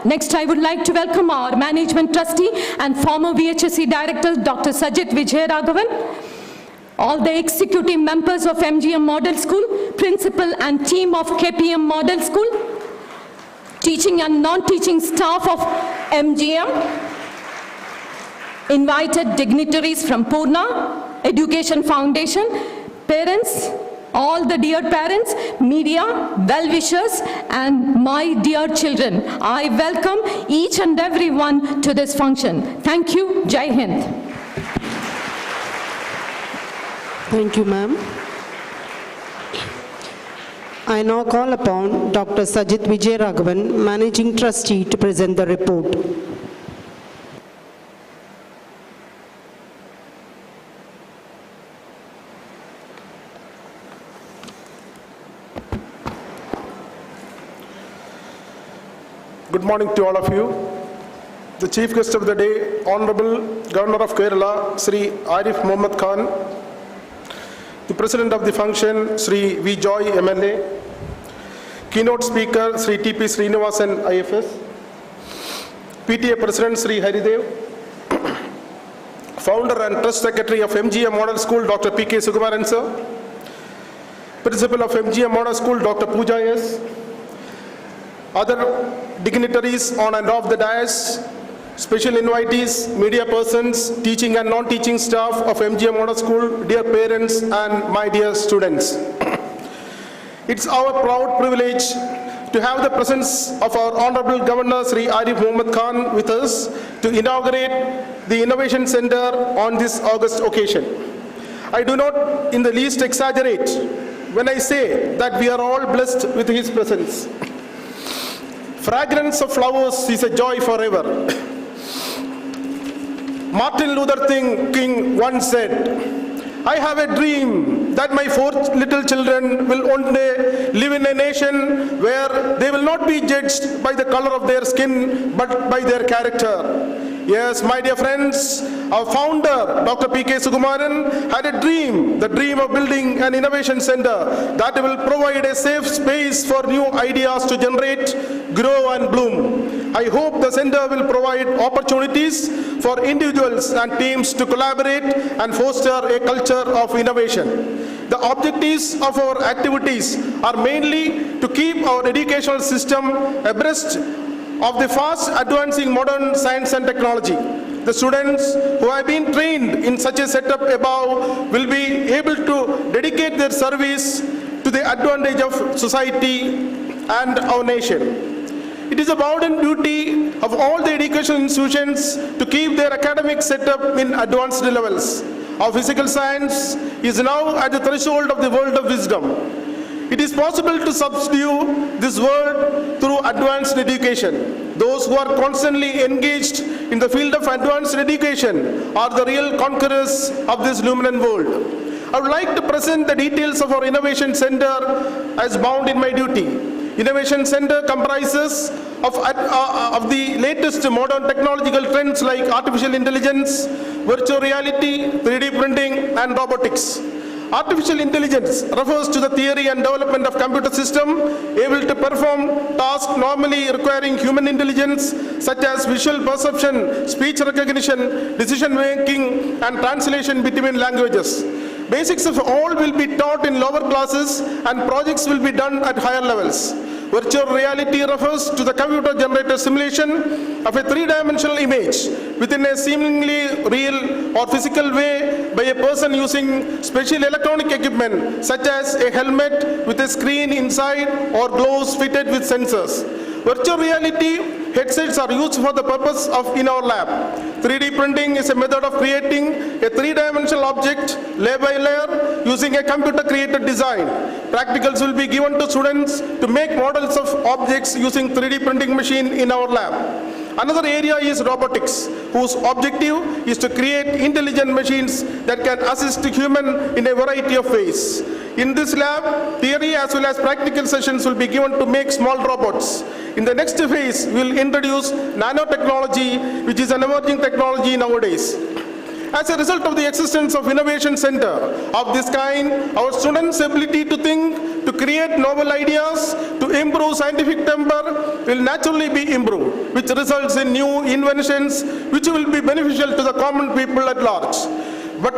next I would like to welcome our management trustee and former VHSC director, Dr. Sajit Vijayaraghavan, all the executive members of MGM Model School, principal and team of KPM Model School, teaching and non-teaching staff of MGM, invited dignitaries from Purna Education Foundation, parents, all the dear parents, media, well-wishers, and my dear children. I welcome each and everyone to this function. Thank you. Jai Hind. Thank you, ma'am. I now call upon Dr. Sajit Vijayaraghavan, Managing Trustee, to present the report. Good morning to all of you. The chief guest of the day, Honourable Governor of Kerala, Sri Arif Muhammad Khan, the President of the function, Sri V. Joy, MLA, Keynote Speaker, Sri T.P. Srinivasan, IFS, PTA President, Sri Haridev, Founder and Trust Secretary of MGM Model School, Dr. P.K. Sugumaran, sir, Principal of MGM Model School, Dr. Pooja S., other dignitaries on and off the dais, special invitees, media persons, teaching and non-teaching staff of MGM Model School, dear parents and my dear students. It's our proud privilege to have the presence of our Honourable Governor Sri Arif Muhammad Khan with us to inaugurate the Innovation Center on this August occasion. I do not in the least exaggerate when I say that we are all blessed with his presence. Fragrance of flowers is a joy forever. Martin Luther King once said, "I have a dream that my 4 little children will one day live in a nation where they will not be judged by the color of their skin, but by their character." Yes, my dear friends, our founder, Dr. P.K. Sukumaran, had a dream, the dream of building an innovation center that will provide a safe space for new ideas to generate, grow and bloom. I hope the center will provide opportunities for individuals and teams to collaborate and foster a culture of innovation. The objectives of our activities are mainly to keep our educational system abreast of the fast advancing modern science and technology. The students who have been trained in such a setup above will be able to dedicate their service to the advantage of society and our nation. It is a bounden duty of all the educational institutions to keep their academic setup in advanced levels. Our physical science is now at the threshold of the world of wisdom. It is possible to subdue this world through advanced education. Those who are constantly engaged in the field of advanced education are the real conquerors of this luminant world. I would like to present the details of our Innovation Center as bound in my duty. Innovation Center comprises of the latest modern technological trends like artificial intelligence, virtual reality, 3D printing, and robotics. Artificial intelligence refers to the theory and development of computer system able to perform tasks normally requiring human intelligence, such as visual perception, speech recognition, decision making, and translation between languages. Basics of all will be taught in lower classes and projects will be done at higher levels. Virtual reality refers to the computer-generated simulation of a 3-dimensional image within a seemingly real or physical way by a person using special electronic equipment such as a helmet with a screen inside or gloves fitted with sensors. Virtual reality headsets are used for the purpose of in our lab. 3D printing is a method of creating a 3-dimensional object layer by layer using a computer-created design. Practicals will be given to students to make models of objects using 3D printing machine in our lab. Another area is robotics, whose objective is to create intelligent machines that can assist human in a variety of ways. In this lab, theory as well as practical sessions will be given to make small robots. In the next phase, we will introduce nanotechnology, which is an emerging technology nowadays. As a result of the existence of Innovation Center of this kind, our students' ability to think, to create novel ideas, to improve scientific temper will naturally be improved, which results in new inventions which will be beneficial to the common people at large. But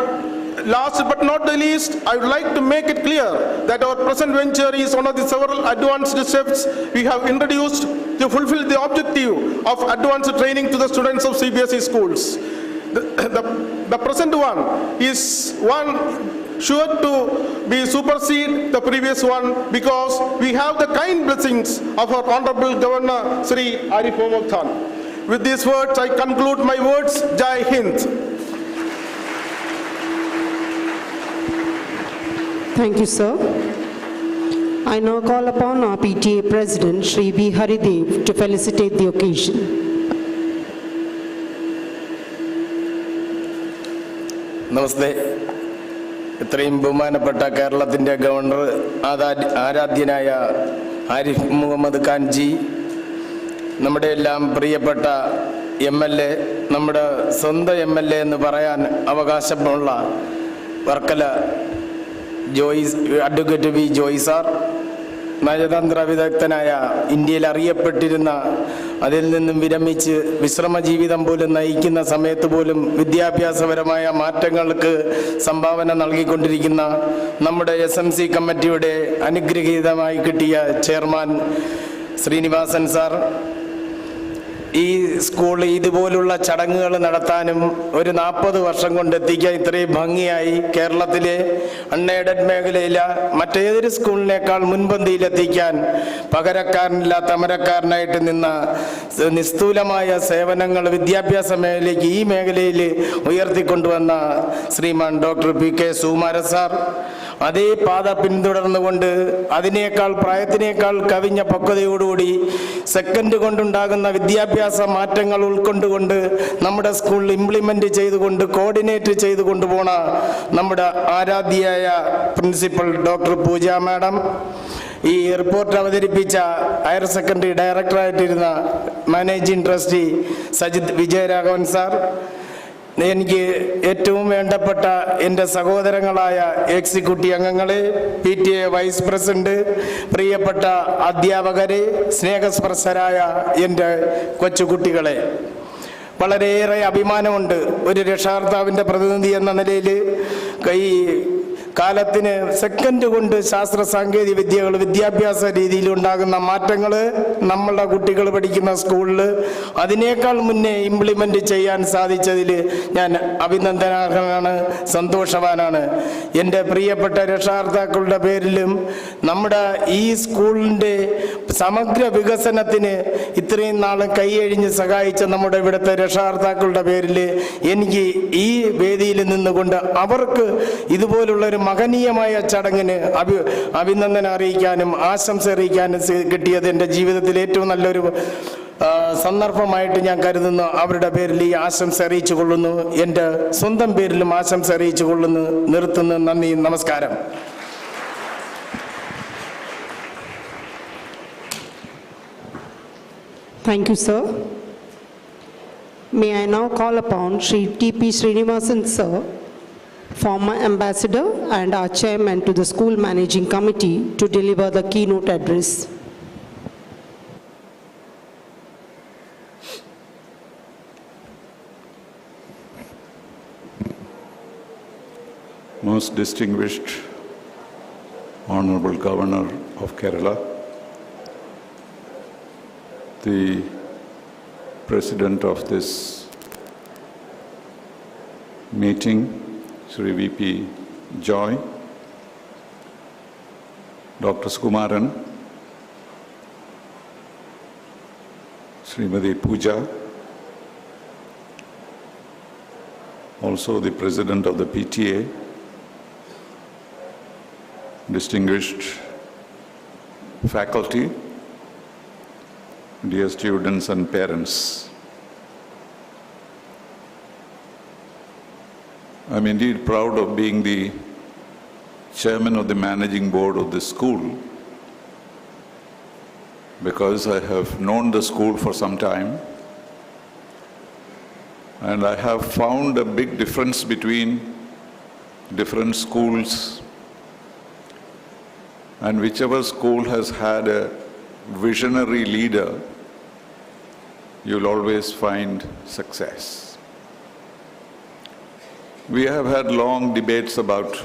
last but not the least, I would like to make it clear that our present venture is one of the several advanced steps we have introduced to fulfill the objective of advanced training to the students of CBSE schools. The present one is one sure to be supersede the previous one because we have the kind blessings of our Honourable Governor Sri Arif Mohammad Khan. With these words, I conclude my words. Jai Hind. Thank you, sir. I now call upon our PTA President, Shri B. Haridev, to felicitate the occasion. നമസ്തേ. ഇത്രയും ബഹുമാനപ്പെട്ട കേരളത്തിൻ്റെ governor ആരാധ്യനായ Arif Muhammad Khan G, നമ്മുടെ എല്ലാം പ്രിയപ്പെട്ട MLA, നമ്മുടെ സ്വന്തം MLA എന്ന് പറയാൻ അവകാശമുള്ള Varkala advocate V Joy sir, നയതന്ത്ര വിദഗ്ധനായ, ഇന്ത്യയിൽ അറിയപ്പെട്ടിരുന്ന, അതിൽ നിന്നും വിരമിച്ച് വിശ്രമ ജീവിതം പോലും നയിക്കുന്ന സമയത്ത് പോലും വിദ്യാഭ്യാസപരമായ മാറ്റങ്ങൾക്ക് സംഭാവന നൽകിക്കൊണ്ടിരിക്കുന്ന നമ്മുടെ SMC കമ്മിറ്റിയുടെ അനുഗ്രഹീതമായി കിട്ടിയ ചെയർമാൻ ശ്രീനിവാസൻ സാർ, ഈ സ്കൂളിൽ ഇതുപോലുള്ള ചടങ്ങുകൾ നടത്താനും ഒരു 40 വർഷം കൊണ്ട് എത്തിക്കാൻ ഇത്രയും ഭംഗിയായി കേരളത്തിലെ അൺഎയ്ഡഡ് മേഖലയിലെ മറ്റേതൊരു സ്കൂളിനേക്കാൾ മുൻപന്തിയിലെത്തിക്കാൻ പകരക്കാരനില്ലാത്ത അമരക്കാരനായിട്ട് നിന്ന നിസ്തൂലമായ സേവനങ്ങൾ വിദ്യാഭ്യാസ മേഖലയ്ക്ക് ഈ മേഖലയിൽ ഉയർത്തിക്കൊണ്ടുവന്ന ശ്രീമാൻ ഡോക്ടർ P.K. സുകുമാരൻ സാർ, അതേ പാത പിന്തുടർന്നുകൊണ്ട് പ്രായത്തിനേക്കാൾ കവിഞ്ഞ പക്വതയോടുകൂടി സെക്കൻഡ് കൊണ്ടുണ്ടാകുന്ന വിദ്യാഭ്യാസ മാറ്റങ്ങൾ ഉൾക്കൊണ്ടുകൊണ്ട് നമ്മുടെ സ്കൂളിൽ ഇംപ്ലിമെൻ്റ് ചെയ്തുകൊണ്ട് കോർഡിനേറ്റ് ചെയ്തു കൊണ്ടുപോണ നമ്മുടെ ആരാധ്യയായ പ്രിൻസിപ്പൽ ഡോക്ടർ പൂജ മാഡം, ഈ റിപ്പോർട്ട് അവതരിപ്പിച്ച ഹയർ സെക്കൻഡറി ഡയറക്ടറായിട്ടിരുന്ന managing trustee Sajith Vijayaraghavan sir, എനിക്ക് ഏറ്റവും വേണ്ടപ്പെട്ട എൻ്റെ സഹോദരങ്ങളായ എക്സിക്യൂട്ടീവ് അംഗങ്ങളെ, PTA വൈസ് പ്രസിഡന്റ്, പ്രിയപ്പെട്ട അധ്യാപകരെ, സ്നേഹസ്പർശരായ എൻ്റെ കൊച്ചുകുട്ടികളെ, വളരെയേറെ അഭിമാനമുണ്ട് ഒരു രക്ഷാകർത്താവിൻ്റെ പ്രതിനിധി എന്ന നിലയിൽ. ഈ കാലത്തിന് സെക്കൻഡ് കൊണ്ട് ശാസ്ത്ര സാങ്കേതിക വിദ്യകൾ വിദ്യാഭ്യാസ രീതിയിൽ ഉണ്ടാകുന്ന മാറ്റങ്ങൾ നമ്മളുടെ കുട്ടികൾ പഠിക്കുന്ന സ്കൂളിൽ അതിനേക്കാൾ മുന്നേ ഇംപ്ലിമെൻ്റ് ചെയ്യാൻ സാധിച്ചതിൽ ഞാൻ അഭിനന്ദനാർഹനാണ്, സന്തോഷവാനാണ്. എൻ്റെ പ്രിയപ്പെട്ട രക്ഷാകർത്താക്കളുടെ പേരിലും നമ്മുടെ ഈ സ്കൂളിൻ്റെ സമഗ്ര വികസനത്തിന് ഇത്രയും നാളും കൈയഴിഞ്ഞ് സഹായിച്ച നമ്മുടെ ഇവിടുത്തെ രക്ഷാകർത്താക്കളുടെ പേരിൽ എനിക്ക് ഈ വേദിയിൽ നിന്നുകൊണ്ട് അവർക്ക് ഇതുപോലുള്ളൊരു മഹനീയമായ ചടങ്ങിന് അഭിനന്ദനം അറിയിക്കാനും ആശംസ അറിയിക്കാനും കിട്ടിയത് എൻ്റെ ജീവിതത്തിൽ ഏറ്റവും നല്ലൊരു സന്ദർഭമായിട്ട് ഞാൻ കരുതുന്നു. അവരുടെ പേരിൽ ഈ ആശംസ അറിയിച്ചു കൊള്ളുന്നു. എൻ്റെ സ്വന്തം പേരിലും ആശംസ അറിയിച്ചു കൊള്ളുന്നു. നിർത്തുന്നു. നന്ദി, നമസ്കാരം. Thank you, sir. May I now call upon Shri T.P. Srinivasan, sir, former ambassador and our chairman to the school managing committee, to deliver the keynote address. Most distinguished Honourable Governor of Kerala, the President of this meeting, Sri VP Joy, Dr. Sukumaran, Srimati Pooja, also the President of the PTA, distinguished faculty, dear students and parents. I'm indeed proud of being the chairman of the managing board of this school, because I have known the school for some time, and I have found a big difference between different schools, and whichever school has had a visionary leader, you'll always find success. We have had long debates about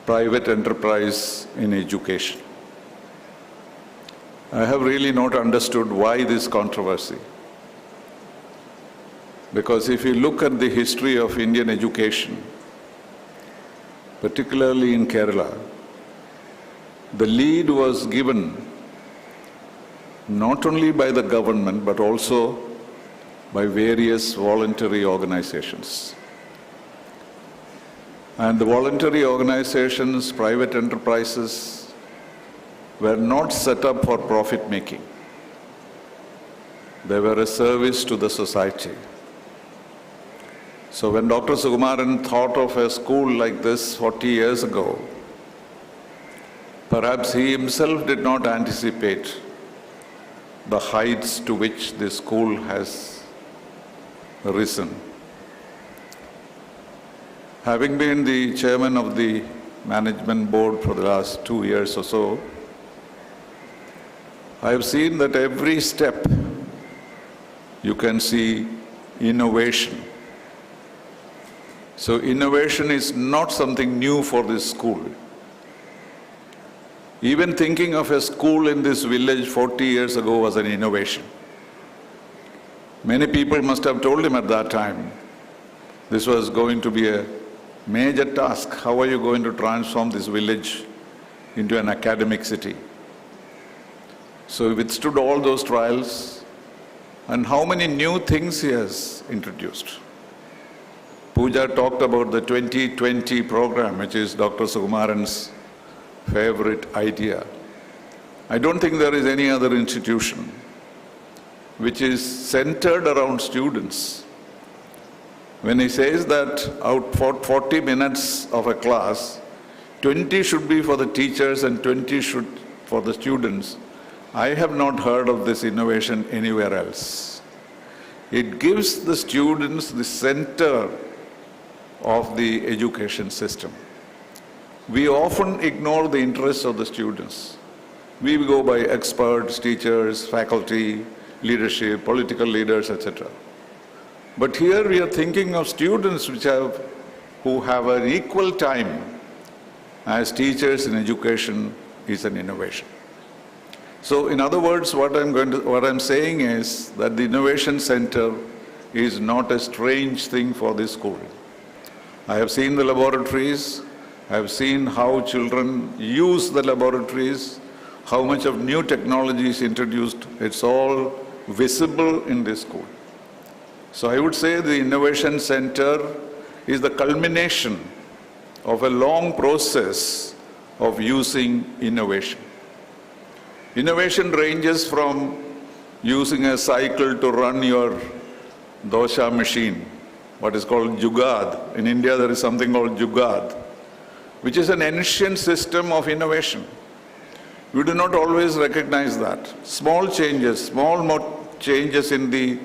private enterprise in education. I have really not understood why this controversy. Because if you look at the history of Indian education, particularly in Kerala, the lead was given not only by the government but also by various voluntary organizations. And the voluntary organizations, private enterprises, were not set up for profit making. They were a service to the society. So when Dr. Sukumaran thought of a school like this 40 years ago, perhaps he himself did not anticipate the heights to which this school has risen. Having been the chairman of the management board for the last 2 years or so, I have seen that every step you can see innovation. So innovation is not something new for this school. Even thinking of a school in this village 40 years ago was an innovation. Many people must have told him at that time, this was going to be a major task. How are you going to transform this village into an academic city? So he withstood all those trials, and how many new things he has introduced. Pooja talked about the 2020 program, which is Dr. Sukumaran's favorite idea. I don't think there is any other institution which is centered around students. When he says that out for 40 minutes of a class, 20 should be for the teachers and 20 should for the students, I have not heard of this innovation anywhere else. It gives the students the center of the education system. We often ignore the interests of the students. We go by experts, teachers, faculty, leadership, political leaders, etc. But here we are thinking of students who have an equal time as teachers in education is an innovation. So in other words, what I'm saying is that the Innovation Center is not a strange thing for this school. I have seen the laboratories, I have seen how children use the laboratories, how much of new technology is introduced. It's all visible in this school. So I would say the Innovation Center is the culmination of a long process of using innovation. Innovation ranges from using a cycle to run your dosha machine, what is called jugad. In India there is something called jugad, which is an ancient system of innovation. We do not always recognize that. Small changes in the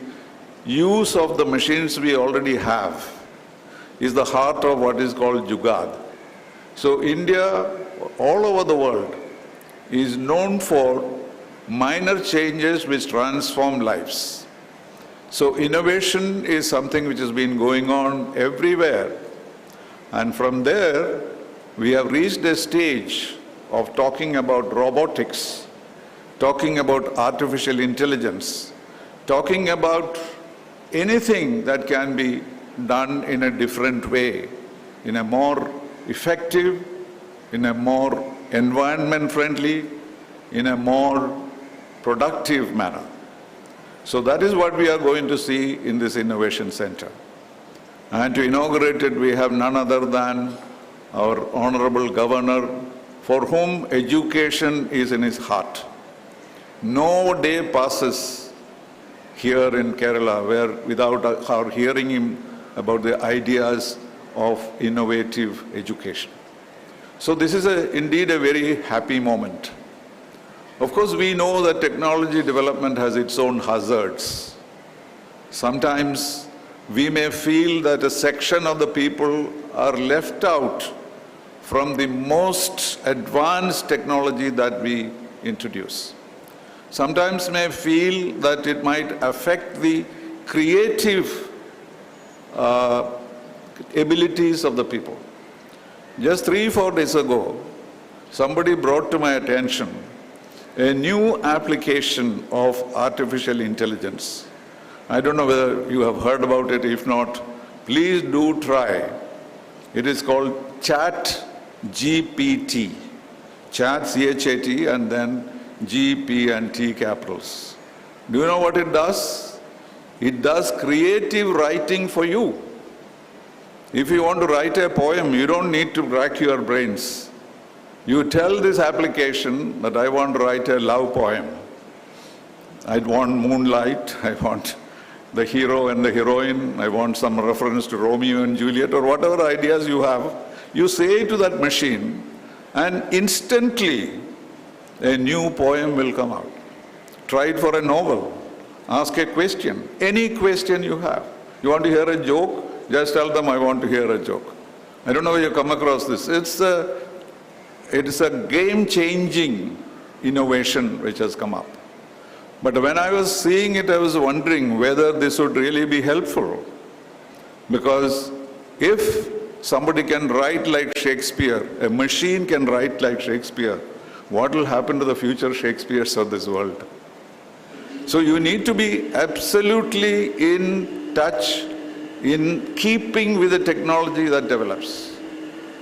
use of the machines we already have is the heart of what is called jugad. So India, all over the world, is known for minor changes which transform lives. So innovation is something which has been going on everywhere. And from there, we have reached a stage of talking about robotics, talking about artificial intelligence, talking about anything that can be done in a different way, in a more effective, in a more environment-friendly, in a more productive manner. So that is what we are going to see in this Innovation Center. And to inaugurate it, we have none other than our Honourable Governor, for whom education is in his heart. No day passes here in Kerala without our hearing him about the ideas of innovative education. So this is indeed a very happy moment. Of course, we know that technology development has its own hazards. Sometimes we may feel that a section of the people are left out from the most advanced technology that we introduce. Sometimes may feel that it might affect the creative abilities of the people. Just 3-4 days ago, somebody brought to my attention a new application of artificial intelligence. I don't know whether you have heard about it. If not, please do try. It is called Chat GPT. Chat, C-H-A-T, and then G-P and T capitals. Do you know what it does? It does creative writing for you. If you want to write a poem, you don't need to rack your brains. You tell this application that I want to write a love poem. I want moonlight, I want the hero and the heroine, I want some reference to Romeo and Juliet, or whatever ideas you have. You say to that machine, and instantly a new poem will come out. Try it for a novel. Ask a question, any question you have. You want to hear a joke? Just tell them, I want to hear a joke. I don't know where you come across this. It is a game-changing innovation which has come up. But when I was seeing it, I was wondering whether this would really be helpful. Because if somebody can write like Shakespeare, a machine can write like Shakespeare, what will happen to the future Shakespeares of this world? So you need to be absolutely in touch, in keeping with the technology that develops.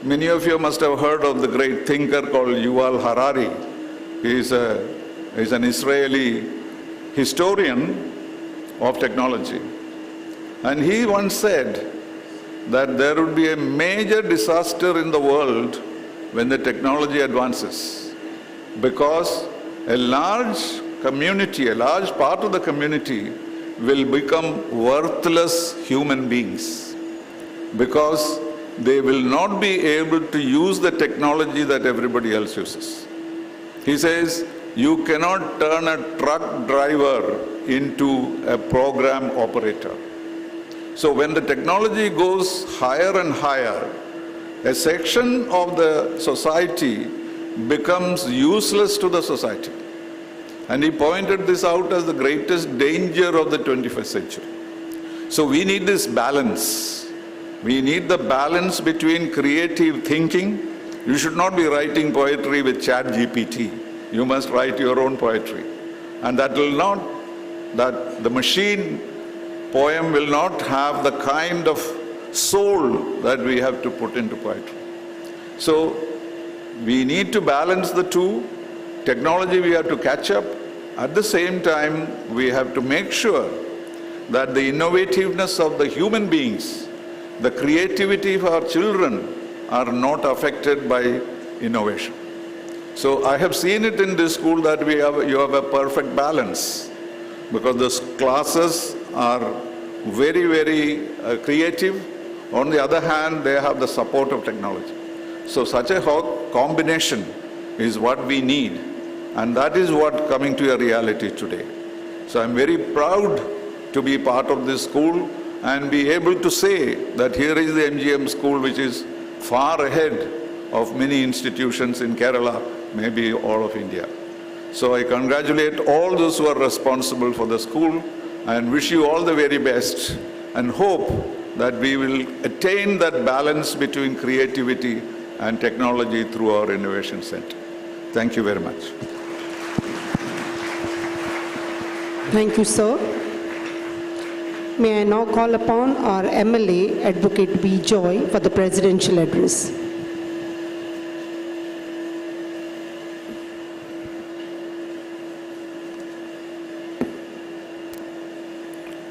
Many of you must have heard of the great thinker called Yuval Harari. He is an Israeli historian of technology. And he once said that there would be a major disaster in the world when the technology advances, because a large community, a large part of the community will become worthless human beings because they will not be able to use the technology that everybody else uses. He says, you cannot turn a truck driver into a program operator. So when the technology goes higher and higher, a section of the society becomes useless to the society. And he pointed this out as the greatest danger of the 21st century. So we need this balance. We need the balance between creative thinking. You should not be writing poetry with ChatGPT. You must write your own poetry. And the machine poem will not have the kind of soul that we have to put into poetry. So we need to balance the two. Technology we have to catch up. At the same time, we have to make sure that the innovativeness of the human beings, the creativity of our children are not affected by innovation. So I have seen it in this school that you have a perfect balance, because the classes are very, very creative. On the other hand, they have the support of technology. So such a combination is what we need, and that is what coming to a reality today. So I'm very proud to be part of this school and be able to say that here is the MGM school which is far ahead of many institutions in Kerala, maybe all of India. So I congratulate all those who are responsible for the school and wish you all the very best, and hope that we will attain that balance between creativity and technology through our Innovation Center. Thank you very much. Thank you, sir. May I now call upon our MLA, Advocate V. Joy, for the presidential address.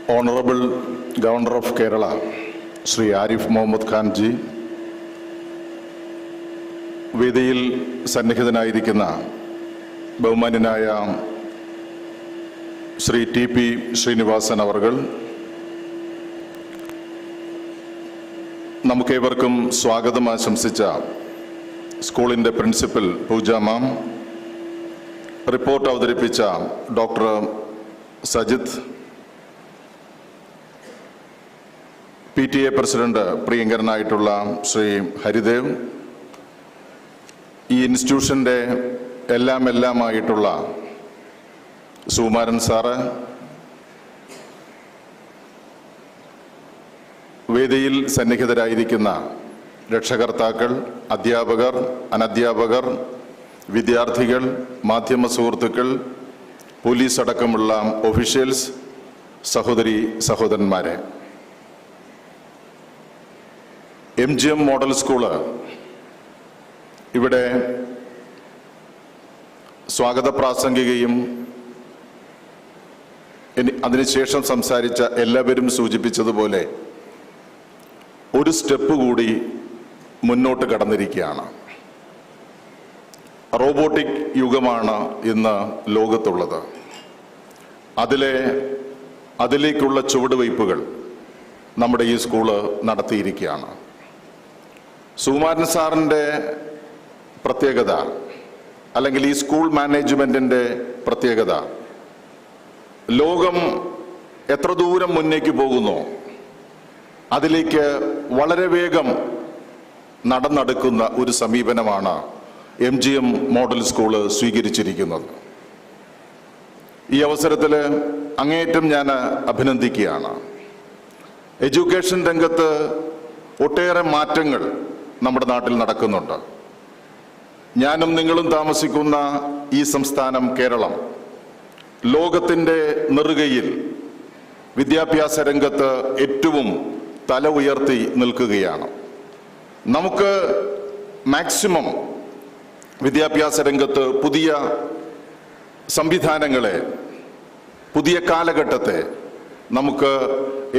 Honourable Governor of Kerala, Sri Arif Mohammad Khan ji, വേദിയിൽ സന്നിഹിതനായിരിക്കുന്ന ബഹുമാന്യനായ Shri TP Sreenivasan അവർകൾ, നമുക്കേവർക്കും സ്വാഗതം ആശംസിച്ച സ്കൂളിൻ്റെ principal Pooja ma'am, report അവതരിപ്പിച്ച doctor Sajith, PTA president പ്രിയങ്കരനായിട്ടുള്ള ശ്രീ ഹരിദേവ്, ഈ ഇൻസ്റ്റിറ്റ്യൂഷൻ്റെ എല്ലാമായിട്ടുള്ള സുകുമാരൻ സാറ്, വേദിയിൽ സന്നിഹിതരായിരിക്കുന്ന രക്ഷകർത്താക്കൾ, അധ്യാപകർ, അനധ്യാപകർ, വിദ്യാർത്ഥികൾ, മാധ്യമ സുഹൃത്തുക്കൾ, പോലീസ് അടക്കമുള്ള ഒഫീഷ്യൽസ്, സഹോദരി സഹോദരന്മാരെ, MGM മോഡൽ സ്കൂള് ഇവിടെ സ്വാഗത പ്രാസംഗികയും അതിനുശേഷം സംസാരിച്ച എല്ലാവരും സൂചിപ്പിച്ചതുപോലെ ഒരു സ്റ്റെപ്പ് കൂടി മുന്നോട്ട് കടന്നിരിക്കുകയാണ്. റോബോട്ടിക് യുഗമാണ് ഇന്ന് ലോകത്തുള്ളത്. അതിലേക്കുള്ള ചുവടുവയ്പ്പുകൾ നമ്മുടെ ഈ സ്കൂള് നടത്തിയിരിക്കുകയാണ്. സുകുമാരൻ സാറിൻ്റെ പ്രത്യേകത, അല്ലെങ്കിൽ ഈ സ്കൂൾ മാനേജ്മെൻറ്റിൻ്റെ പ്രത്യേകത, ലോകം എത്ര ദൂരം മുന്നേക്ക് പോകുന്നു അതിലേക്ക് വളരെ വേഗം നടന്നെടുക്കുന്ന ഒരു സമീപനമാണ് MGM മോഡൽ സ്കൂള് സ്വീകരിച്ചിരിക്കുന്നത്. ഈ അവസരത്തിൽ അങ്ങേയറ്റം ഞാൻ അഭിനന്ദിക്കുകയാണ്. എഡ്യൂക്കേഷൻ രംഗത്ത് ഒട്ടേറെ മാറ്റങ്ങൾ നമ്മുടെ നാട്ടിൽ നടക്കുന്നുണ്ട്. ഞാനും നിങ്ങളും താമസിക്കുന്ന ഈ സംസ്ഥാനം കേരളം ലോകത്തിൻ്റെ നെറുകയിൽ വിദ്യാഭ്യാസ രംഗത്ത് ഏറ്റവും തല ഉയർത്തി നിൽക്കുകയാണ്. നമുക്ക് മാക്സിമം വിദ്യാഭ്യാസ രംഗത്ത് പുതിയ സംവിധാനങ്ങളെ, പുതിയ കാലഘട്ടത്തെ നമുക്ക്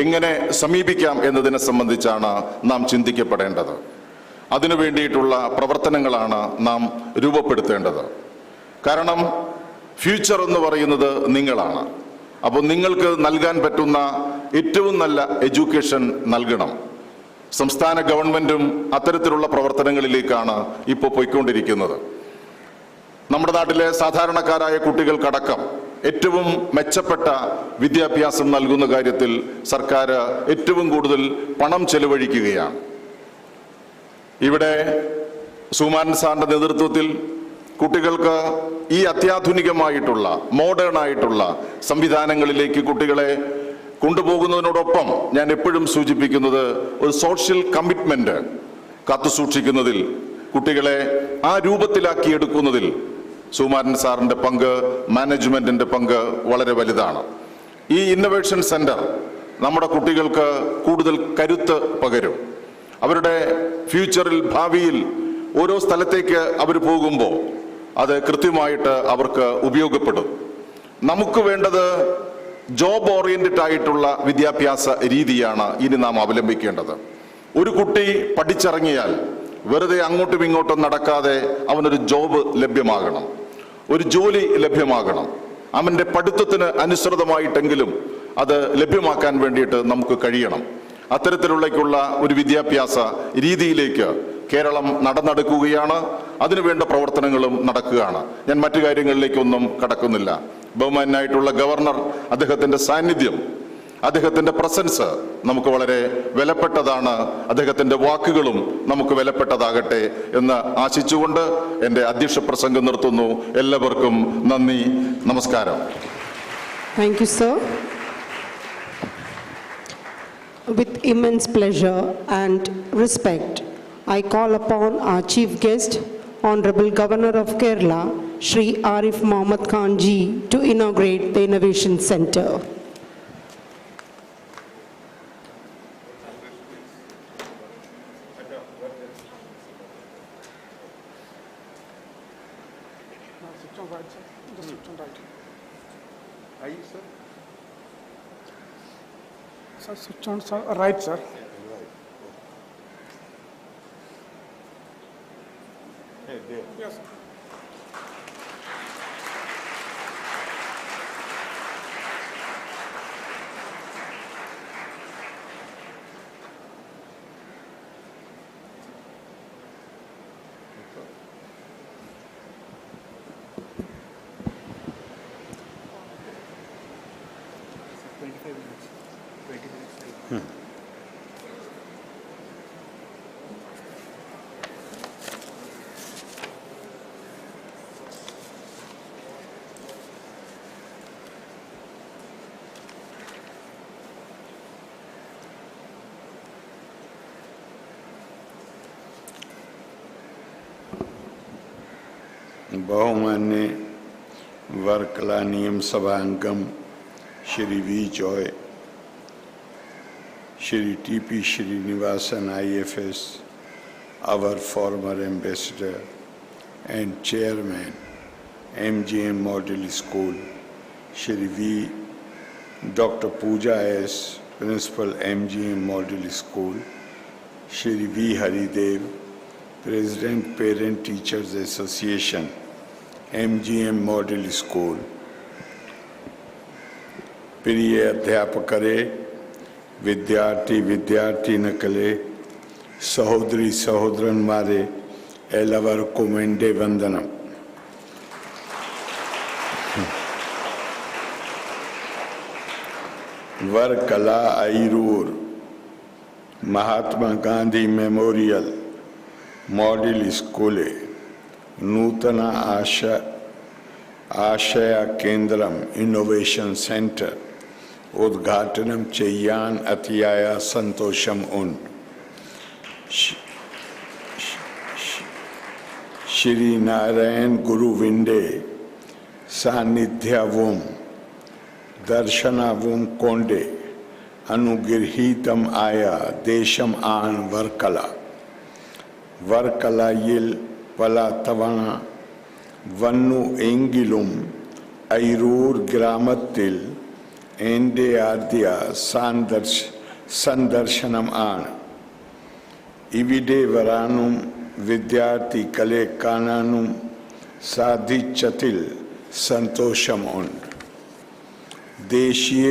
എങ്ങനെ സമീപിക്കാം എന്നതിനെ സംബന്ധിച്ചാണ് നാം ചിന്തിക്കപ്പെടേണ്ടത്. അതിനു വേണ്ടിയിട്ടുള്ള പ്രവർത്തനങ്ങളാണ് നാം രൂപപ്പെടുത്തേണ്ടത്. കാരണം ഫ്യൂച്ചർ എന്ന് പറയുന്നത് നിങ്ങളാണ്. അപ്പോൾ നിങ്ങൾക്ക് നൽകാൻ പറ്റുന്ന ഏറ്റവും നല്ല എഡ്യൂക്കേഷൻ നൽകണം. സംസ്ഥാന ഗവൺമെൻറ്റും അത്തരത്തിലുള്ള പ്രവർത്തനങ്ങളിലേക്കാണ് ഇപ്പോൾ പോയിക്കൊണ്ടിരിക്കുന്നത്. നമ്മുടെ നാട്ടിലെ സാധാരണക്കാരായ കുട്ടികൾക്കടക്കം ഏറ്റവും മെച്ചപ്പെട്ട വിദ്യാഭ്യാസം നൽകുന്ന കാര്യത്തിൽ സർക്കാർ ഏറ്റവും കൂടുതൽ പണം ചെലവഴിക്കുകയാണ്. ഇവിടെ സുമാൻ സാറിൻ്റെ നേതൃത്വത്തിൽ കുട്ടികൾക്ക് ഈ അത്യാധുനികമായിട്ടുള്ള മോഡേൺ ആയിട്ടുള്ള സംവിധാനങ്ങളിലേക്ക് കുട്ടികളെ കൊണ്ടുപോകുന്നതിനോടൊപ്പം ഞാൻ എപ്പോഴും സൂചിപ്പിക്കുന്നത് ഒരു സോഷ്യൽ കമ്മിറ്റ്മെന്റ് കാത്തുസൂക്ഷിക്കുന്നതിൽ, കുട്ടികളെ ആ രൂപത്തിലാക്കിയെടുക്കുന്നതിൽ സുമാരൻ സാറിൻ്റെ പങ്ക്, മാനേജ്മെന്റിന്റെ പങ്ക് വളരെ വലുതാണ്. ഈ ഇന്നൊവേഷൻ സെന്റർ നമ്മുടെ കുട്ടികൾക്ക് കൂടുതൽ കരുത്ത് പകരും. അവരുടെ ഫ്യൂച്ചറിൽ, ഭാവിയിൽ ഓരോ സ്ഥലത്തേക്ക് അവർ പോകുമ്പോൾ അത് കൃത്യമായിട്ട് അവർക്ക് ഉപയോഗപ്പെടും. നമുക്ക് വേണ്ടത് ജോബ് ഓറിയന്റഡ് ആയിട്ടുള്ള വിദ്യാഭ്യാസ രീതിയാണ് ഇനി നാം അവലംബിക്കേണ്ടത്. ഒരു കുട്ടി പഠിച്ചിറങ്ങിയാൽ വെറുതെ അങ്ങോട്ടും ഇങ്ങോട്ടും നടക്കാതെ അവനൊരു ജോബ് ലഭ്യമാകണം, ഒരു ജോലി ലഭ്യമാകണം. അവൻ്റെ പഠിത്തത്തിന് അനുസൃതമായിട്ടെങ്കിലും അത് ലഭ്യമാക്കാൻ വേണ്ടിയിട്ട് നമുക്ക് കഴിയണം. അത്തരത്തിലുള്ള ഒരു വിദ്യാഭ്യാസ രീതിയിലേക്ക് കേരളം നടന്നെടുക്കുകയാണ്. അതിനുവേണ്ട പ്രവർത്തനങ്ങളും നടക്കുകയാണ്. ഞാൻ മറ്റു കാര്യങ്ങളിലേക്കൊന്നും കടക്കുന്നില്ല. ബഹുമാനായിട്ടുള്ള ഗവർണർ, അദ്ദേഹത്തിൻ്റെ സാന്നിധ്യം, അദ്ദേഹത്തിൻ്റെ പ്രസൻസ് നമുക്ക് വളരെ വിലപ്പെട്ടതാണ്. അദ്ദേഹത്തിൻ്റെ വാക്കുകളും നമുക്ക് വിലപ്പെട്ടതാകട്ടെ എന്ന് ആശിച്ചുകൊണ്ട് എൻ്റെ അധ്യക്ഷ പ്രസംഗം നിർത്തുന്നു. എല്ലാവർക്കും നന്ദി, നമസ്കാരം. Thank you, sir. With immense pleasure and respect, I call upon our chief guest, Honourable Governor of Kerala, Shri Arif Mohammad Khan Ji, to inaugurate the Innovation Centre. Switch on, sir. Right, sir. Yes. बहुमान्य Varkala Niyama Sabha अंगम Shri V Joy, Shri TP Srinivasan IFS, our former ambassador and chairman MGM Model School, Shri V Dr. Pooja S, principal MGM Model School, Shri V Haridev, President Parent Teachers Association, MGM Model School, प्रिय अध्यापकरे, विद्यार्थी विद्यार्थिनकले, सहोदरी सहोदरन्मारे एल्लवर्कु मेंडे वंदनम. Varkala ऐरूर Mahatma Gandhi memorial model स्कूले नूतन आशय केंद्रम innovation centre उद्घाटनम चेय्यान अतियाय संतोषम उन. श्री नारायण गुरु विंडे सानिध्यवुम दर्शनावुम कोंडे अनुगृहीतम आया देशम आन वर्कला വർക്കലയിൽ പല തവണ വന്നു എങ്കിലും ഐരൂർ ഗ്രാമത്തിൽ എൻ്റെ ആദ്യ സന്ദർശനമാണ്. ഇവിടെ വരാനും വിദ്യാർത്ഥികളെ കാണാനും സാധിച്ചതിൽ സന്തോഷമുണ്ട്. ദേശീയ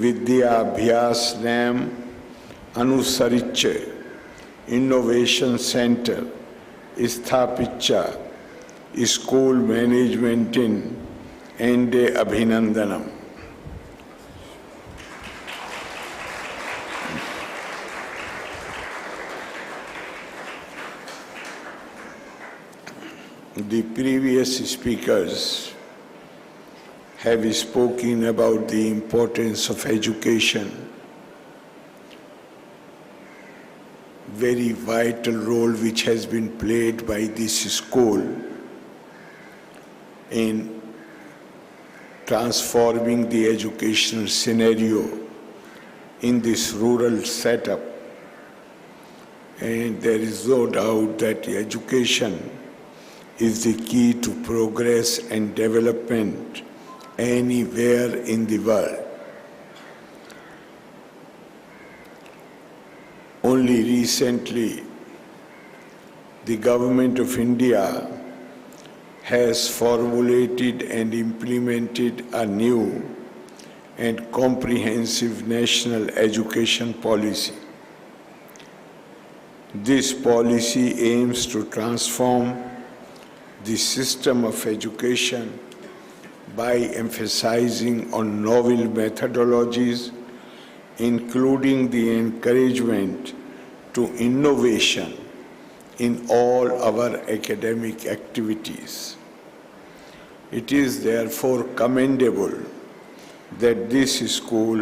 വിദ്യാഭ്യാസ നയം അനുസരിച്ച് ഇന്നോവേഷൻ സെന്റർ സ്ഥാപിച്ച സ്കൂൾ മാനേജ്മെന്റിന് എൻ്റെ അഭിനന്ദനം. The previous speakers have spoken about the importance of education, very vital role which has been played by this school in transforming the educational scenario in this rural setup. And there is no doubt that education is the key to progress and development anywhere in the world. Only recently, the government of India has formulated and implemented a new and comprehensive national education policy. This policy aims to transform the system of education by emphasizing on novel methodologies, including the encouragement to innovation in all our academic activities. It is therefore commendable that this school,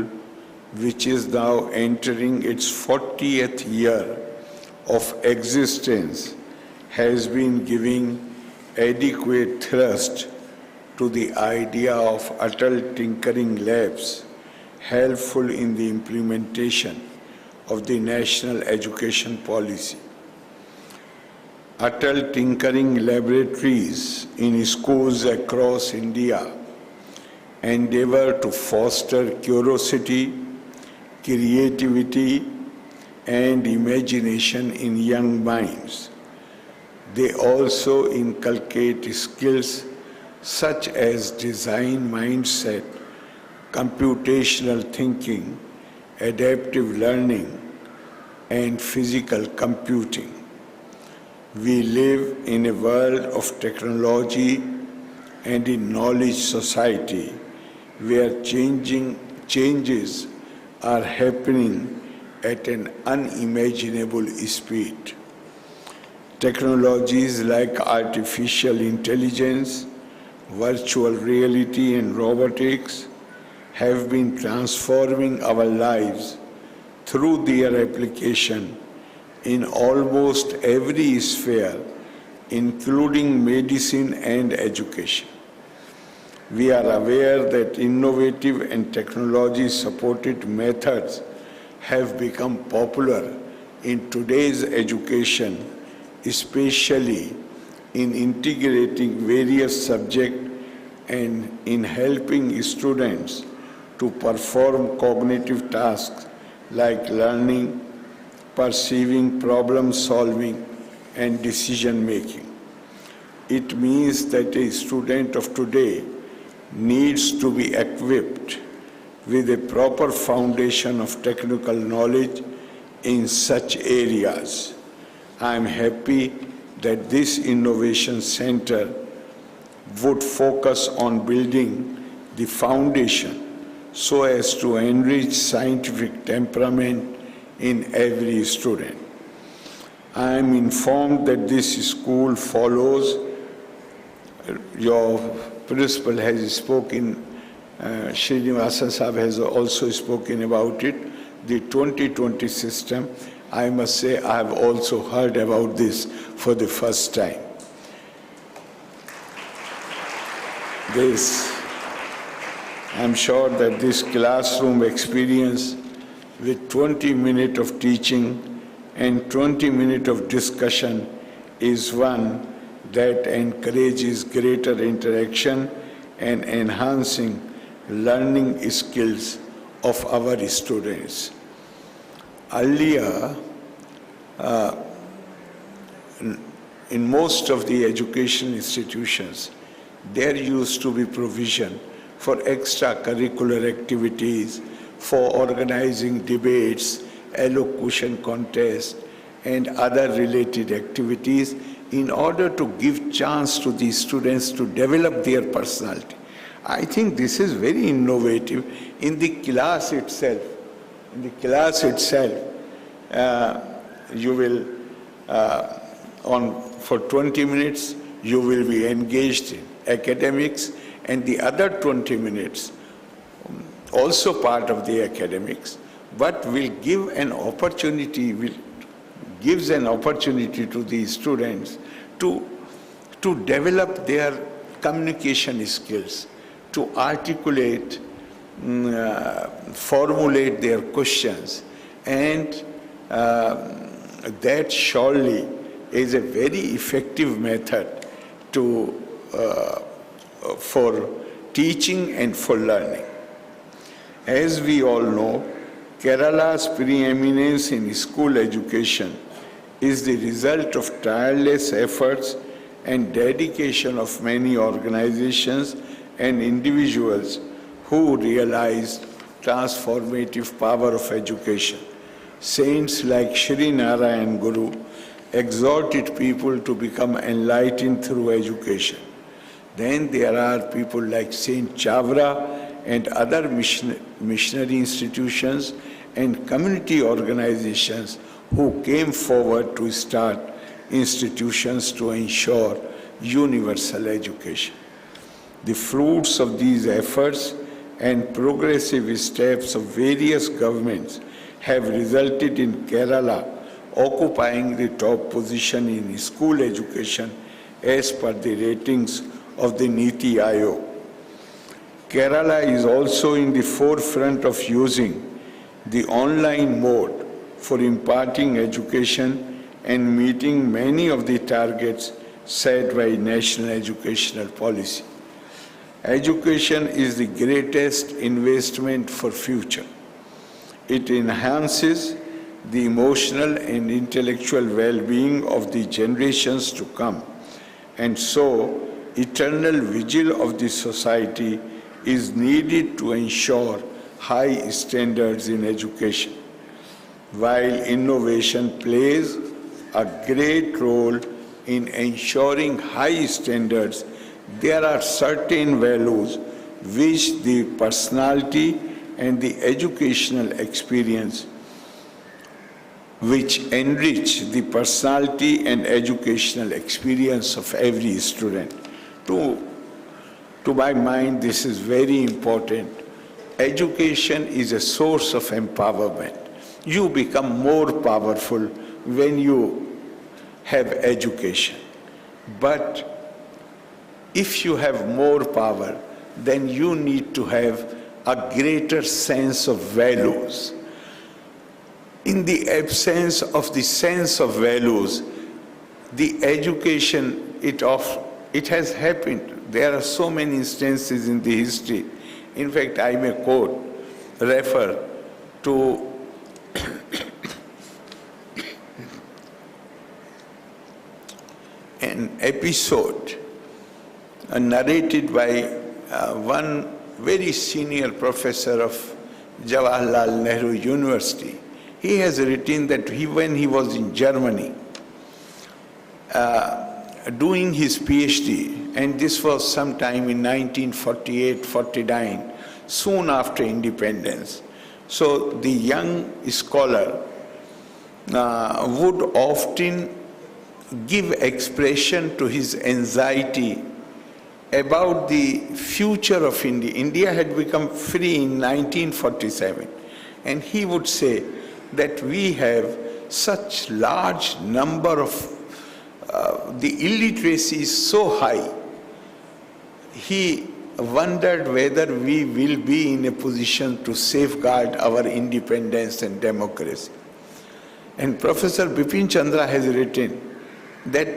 which is now entering its 40th year of existence, has been giving adequate thrust to the idea of adult tinkering labs, helpful in the implementation of the national education policy. Adult tinkering laboratories in schools across India endeavor to foster curiosity, creativity, and imagination in young minds. They also inculcate skills such as design mindset, computational thinking, adaptive learning, and physical computing. We live in a world of technology and in knowledge society where changes are happening at an unimaginable speed. Technologies like artificial intelligence, virtual reality, and robotics have been transforming our lives through their application in almost every sphere, including medicine and education. We are aware that innovative and technology-supported methods have become popular in today's education, especially in integrating various subjects and in helping students to perform cognitive tasks like learning, perceiving, problem solving, and decision making. It means that a student of today needs to be equipped with a proper foundation of technical knowledge in such areas. I am happy that this innovation center would focus on building the foundation so as to enrich scientific temperament in every student. I am informed that this school follows, your principal has spoken, Srinivasa Sahab has also spoken about it, the 2020 system. I must say I have also heard about this for the first time. I'm sure that this classroom experience with 20 minutes of teaching and 20 minutes of discussion is one that encourages greater interaction and enhancing learning skills of our students. Earlier, in most of the education institutions, there used to be provision for extracurricular activities, for organizing debates, elocution contests, and other related activities in order to give chance to the students to develop their personality. I think this is very innovative. In the class itself, you will, for 20 minutes, you will be engaged in academics, and the other 20 minutes, also part of the academics, but will give an opportunity, gives an opportunity to the students to develop their communication skills, to articulate, formulate their questions, and that surely is a very effective method for teaching and for learning. As we all know, Kerala's preeminence in school education is the result of tireless efforts and dedication of many organizations and individuals who realized transformative power of education. Saints like Shri Narayan Guru exhorted people to become enlightened through education. Then there are people like Saint Chavra and other missionary institutions and community organizations who came forward to start institutions to ensure universal education. The fruits of these efforts and progressive steps of various governments have resulted in Kerala occupying the top position in school education as per the ratings of the Niti Aayog. Kerala is also in the forefront of using the online mode for imparting education and meeting many of the targets set by national educational policy. Education is the greatest investment for future. It enhances the emotional and intellectual well-being of the generations to come, and so eternal vigil of the society is needed to ensure high standards in education. While innovation plays a great role in ensuring high standards, there are certain values which the personality and the educational experience which enrich the personality and educational experience of every student. To my mind, this is very important. Education is a source of empowerment. You become more powerful when you have education. But if you have more power, then you need to have a greater sense of values. In the absence of the sense of values, the education, it has happened. There are so many instances in the history. In fact, I may refer to an episode narrated by one very senior professor of Jawaharlal Nehru University. He has written that when he was in Germany doing his PhD, and this was sometime in 1948-49, soon after independence. So the young scholar would often give expression to his anxiety about the future of India. India had become free in 1947, and he would say that we have such large number of the illiteracy is so high. He wondered whether we will be in a position to safeguard our independence and democracy. And Professor Bipin Chandra has written that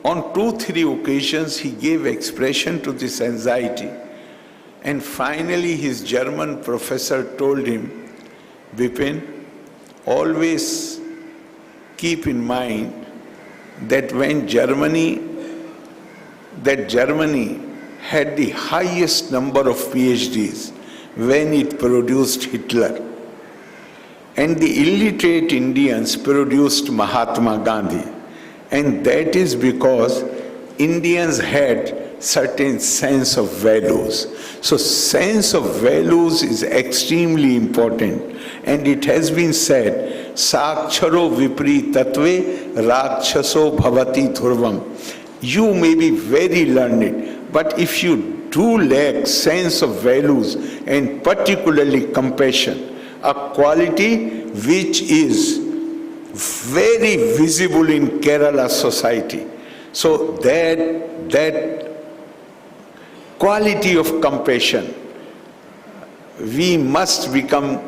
on 2-3 occasions he gave expression to this anxiety. And finally, his German professor told him, Vipin, always keep in mind that when Germany had the highest number of PhDs when it produced Hitler, and the illiterate Indians produced Mahatma Gandhi. And that is because Indians had certain sense of values. So sense of values is extremely important. And it has been said, Saksharo vipri tatve rakshaso bhavati dhurvam. You may be very learned, but if you do lack sense of values and particularly compassion, a quality which is very visible in Kerala society. So that quality of compassion, we must become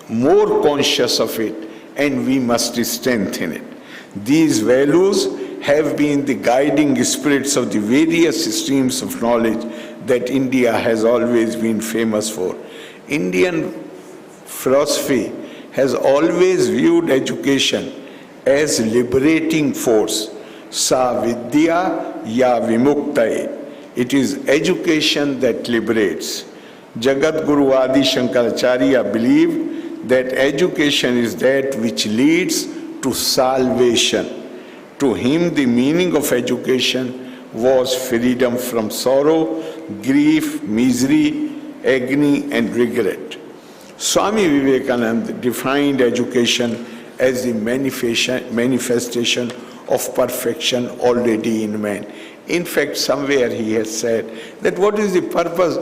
more conscious of it and we must strengthen it. These values have been the guiding spirits of the various streams of knowledge that India has always been famous for. Indian philosophy has always viewed education as liberating force. Sa vidya ya vimuktaye. It is education that liberates. Jagat Guru Adi Shankaracharya believed that education is that which leads to salvation. To him, the meaning of education was freedom from sorrow, grief, misery, agony, and regret. Swami Vivekananda defined education as the manifestation of perfection already in man. In fact, somewhere he has said that what is the purpose,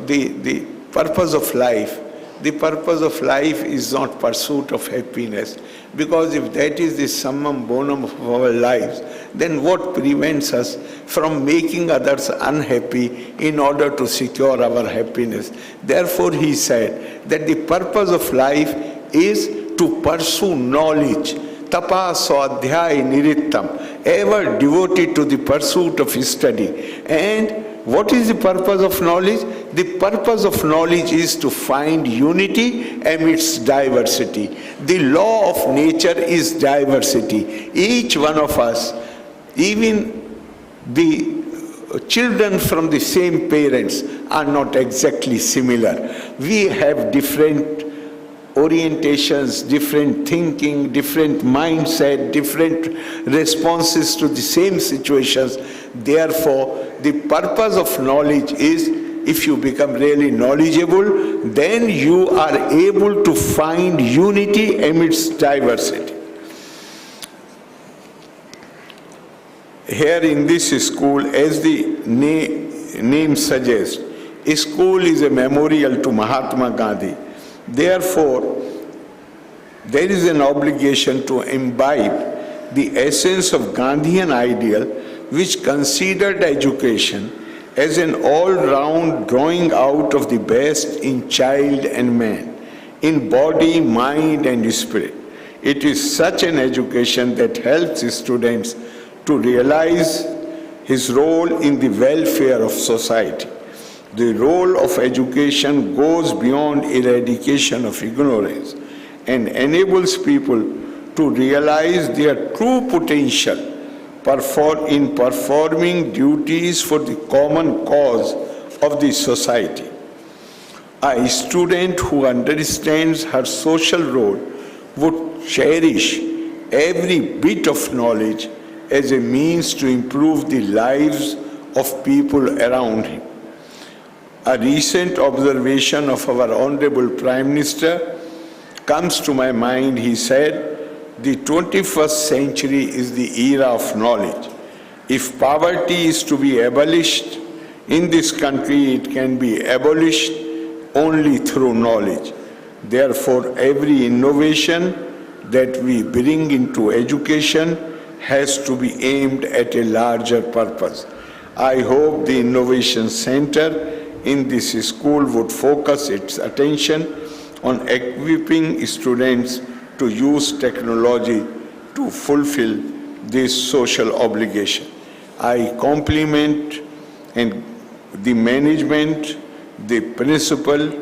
the purpose of life? The purpose of life is not pursuit of happiness, because if that is the summum bonum of our lives, then what prevents us from making others unhappy in order to secure our happiness? Therefore, he said that the purpose of life is to pursue knowledge, tapa swadhyay nirittam, ever devoted to the pursuit of study. And what is the purpose of knowledge? The purpose of knowledge is to find unity amidst diversity. The law of nature is diversity. Each one of us, even the children from the same parents, are not exactly similar. We have different orientations, different thinking, different mindset, different responses to the same situations. Therefore, the purpose of knowledge is, if you become really knowledgeable, then you are able to find unity amidst diversity. Here in this school, as the name suggests, a school is a memorial to Mahatma Gandhi. Therefore, there is an obligation to imbibe the essence of Gandhian ideal, which considered education as an all-round drawing out of the best in child and man, in body, mind, and spirit. It is such an education that helps students to realize his role in the welfare of society. The role of education goes beyond eradication of ignorance and enables people to realize their true potential in performing duties for the common cause of the society. A student who understands her social role would cherish every bit of knowledge as a means to improve the lives of people around him. A recent observation of our Honourable Prime Minister comes to my mind. He said, the 21st century is the era of knowledge. If poverty is to be abolished in this country, it can be abolished only through knowledge. Therefore, every innovation that we bring into education has to be aimed at a larger purpose. I hope the Innovation Center in this school would focus its attention on equipping students to use technology to fulfill this social obligation. I compliment the management the principal,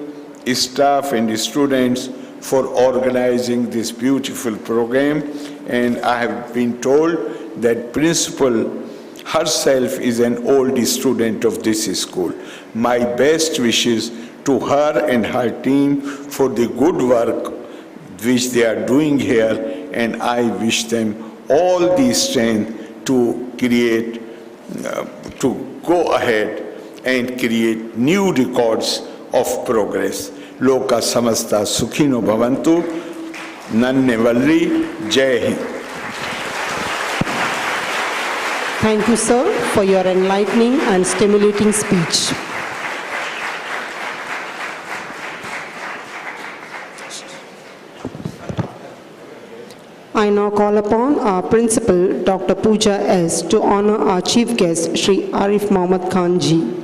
staff and students for organizing this beautiful program. And I have been told that principal herself is an old student of this school. My best wishes to her and her team for the good work which they are doing here, and I wish them all the strength to create, to go ahead and create new records of progress. Loka samasta sukhino bhavantu. Nanne valli. Jai Hind. Thank you, sir, for your enlightening and stimulating speech. I now call upon our principal, Dr. Pooja S., to honor our chief guest, Shri Arif Mohammad Khan ji.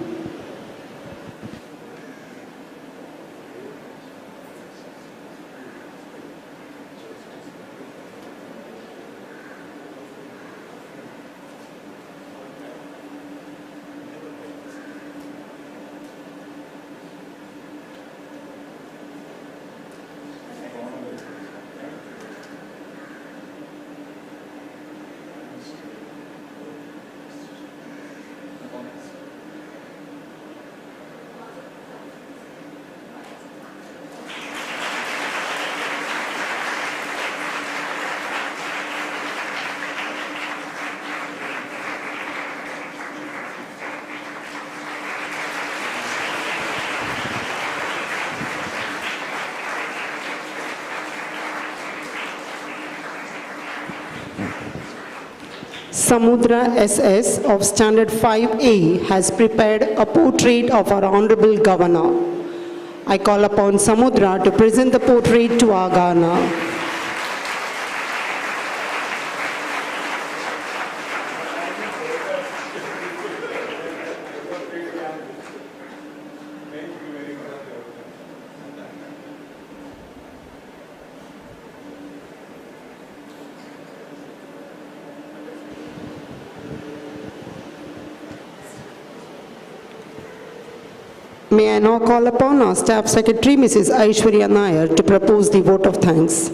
Samudra SS of Standard 5A has prepared a portrait of our Honourable Governor. I call upon Samudra to present the portrait to our Governor. May I now call upon our Staff Secretary, Mrs. Aishwarya Nair, to propose the vote of thanks.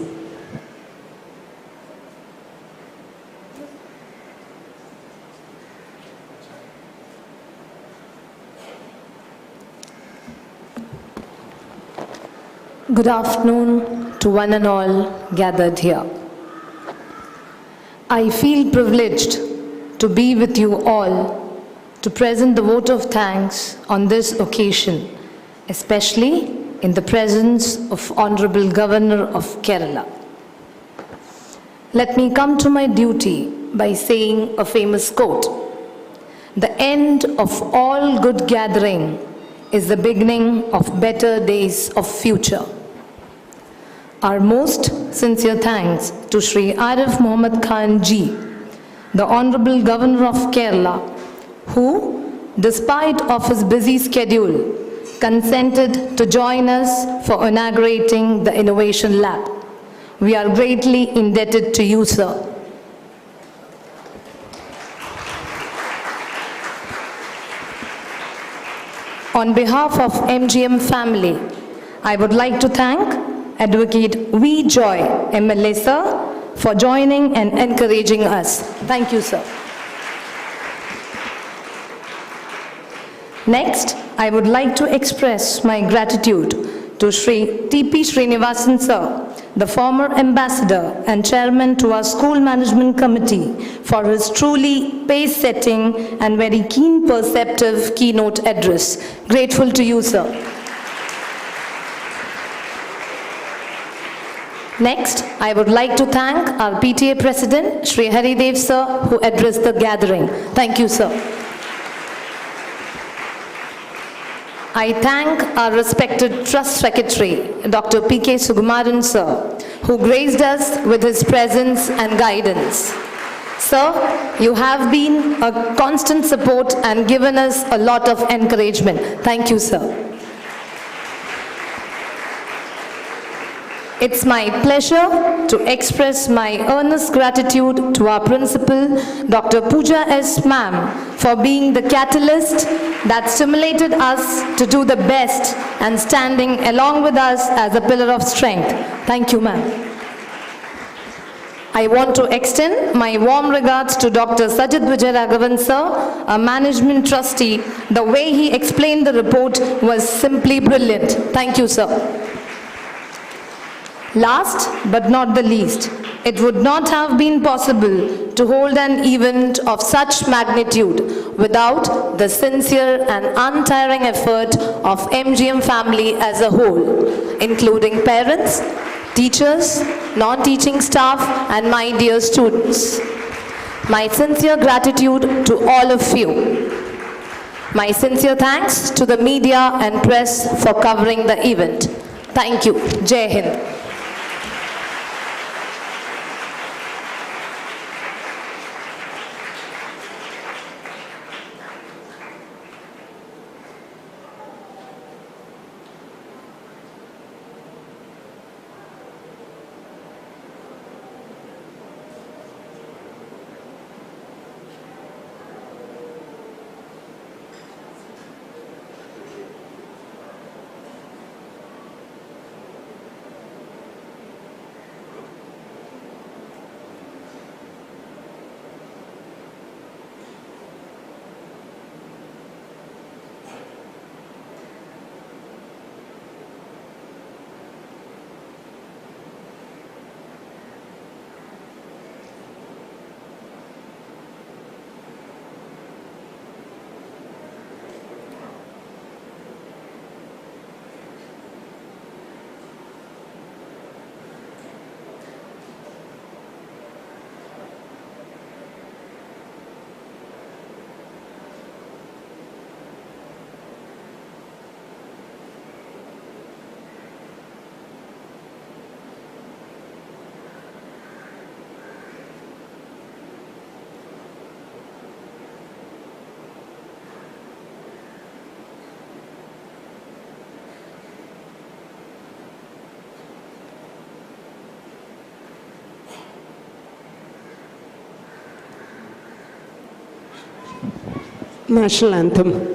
Good afternoon to one and all gathered here. I feel privileged to be with you all to present the vote of thanks on this occasion, especially in the presence of Honourable Governor of Kerala. Let me come to my duty by saying a famous quote: "The end of all good gathering is the beginning of better days of future." Our most sincere thanks to Shri Arif Mohammad Khan ji, the Honourable Governor of Kerala, who, despite of his busy schedule, consented to join us for inaugurating the Innovation Lab. We are greatly indebted to you, sir. On behalf of MGM family, I would like to thank Advocate V. Joy, MLA sir, for joining and encouraging us. Thank you, sir. Next, I would like to express my gratitude to Shri T.P. Srinivasan sir, the former ambassador and chairman to our school management committee, for his truly pace-setting and very keen perceptive keynote address. Grateful to you, sir. Next, I would like to thank our PTA President, Shri Haridev sir, who addressed the gathering. Thank you, sir. I thank our respected Trust Secretary, Dr. P.K. Sugumaran sir, who graced us with his presence and guidance. Sir, you have been a constant support and given us a lot of encouragement. Thank you, sir. It's my pleasure to express my earnest gratitude to our principal, Dr. Pooja S. Ma'am, for being the catalyst that stimulated us to do the best and standing along with us as a pillar of strength. Thank you, ma'am. I want to extend my warm regards to Dr. Sajid Vijayaraghavan sir, a management trustee. The way he explained the report was simply brilliant. Thank you, sir. Last but not the least, it would not have been possible to hold an event of such magnitude without the sincere and untiring effort of MGM family as a whole, including parents, teachers, non-teaching staff, and my dear students. My sincere gratitude to all of you. My sincere thanks to the media and press for covering the event. Thank you. Jai Hind. National Anthem.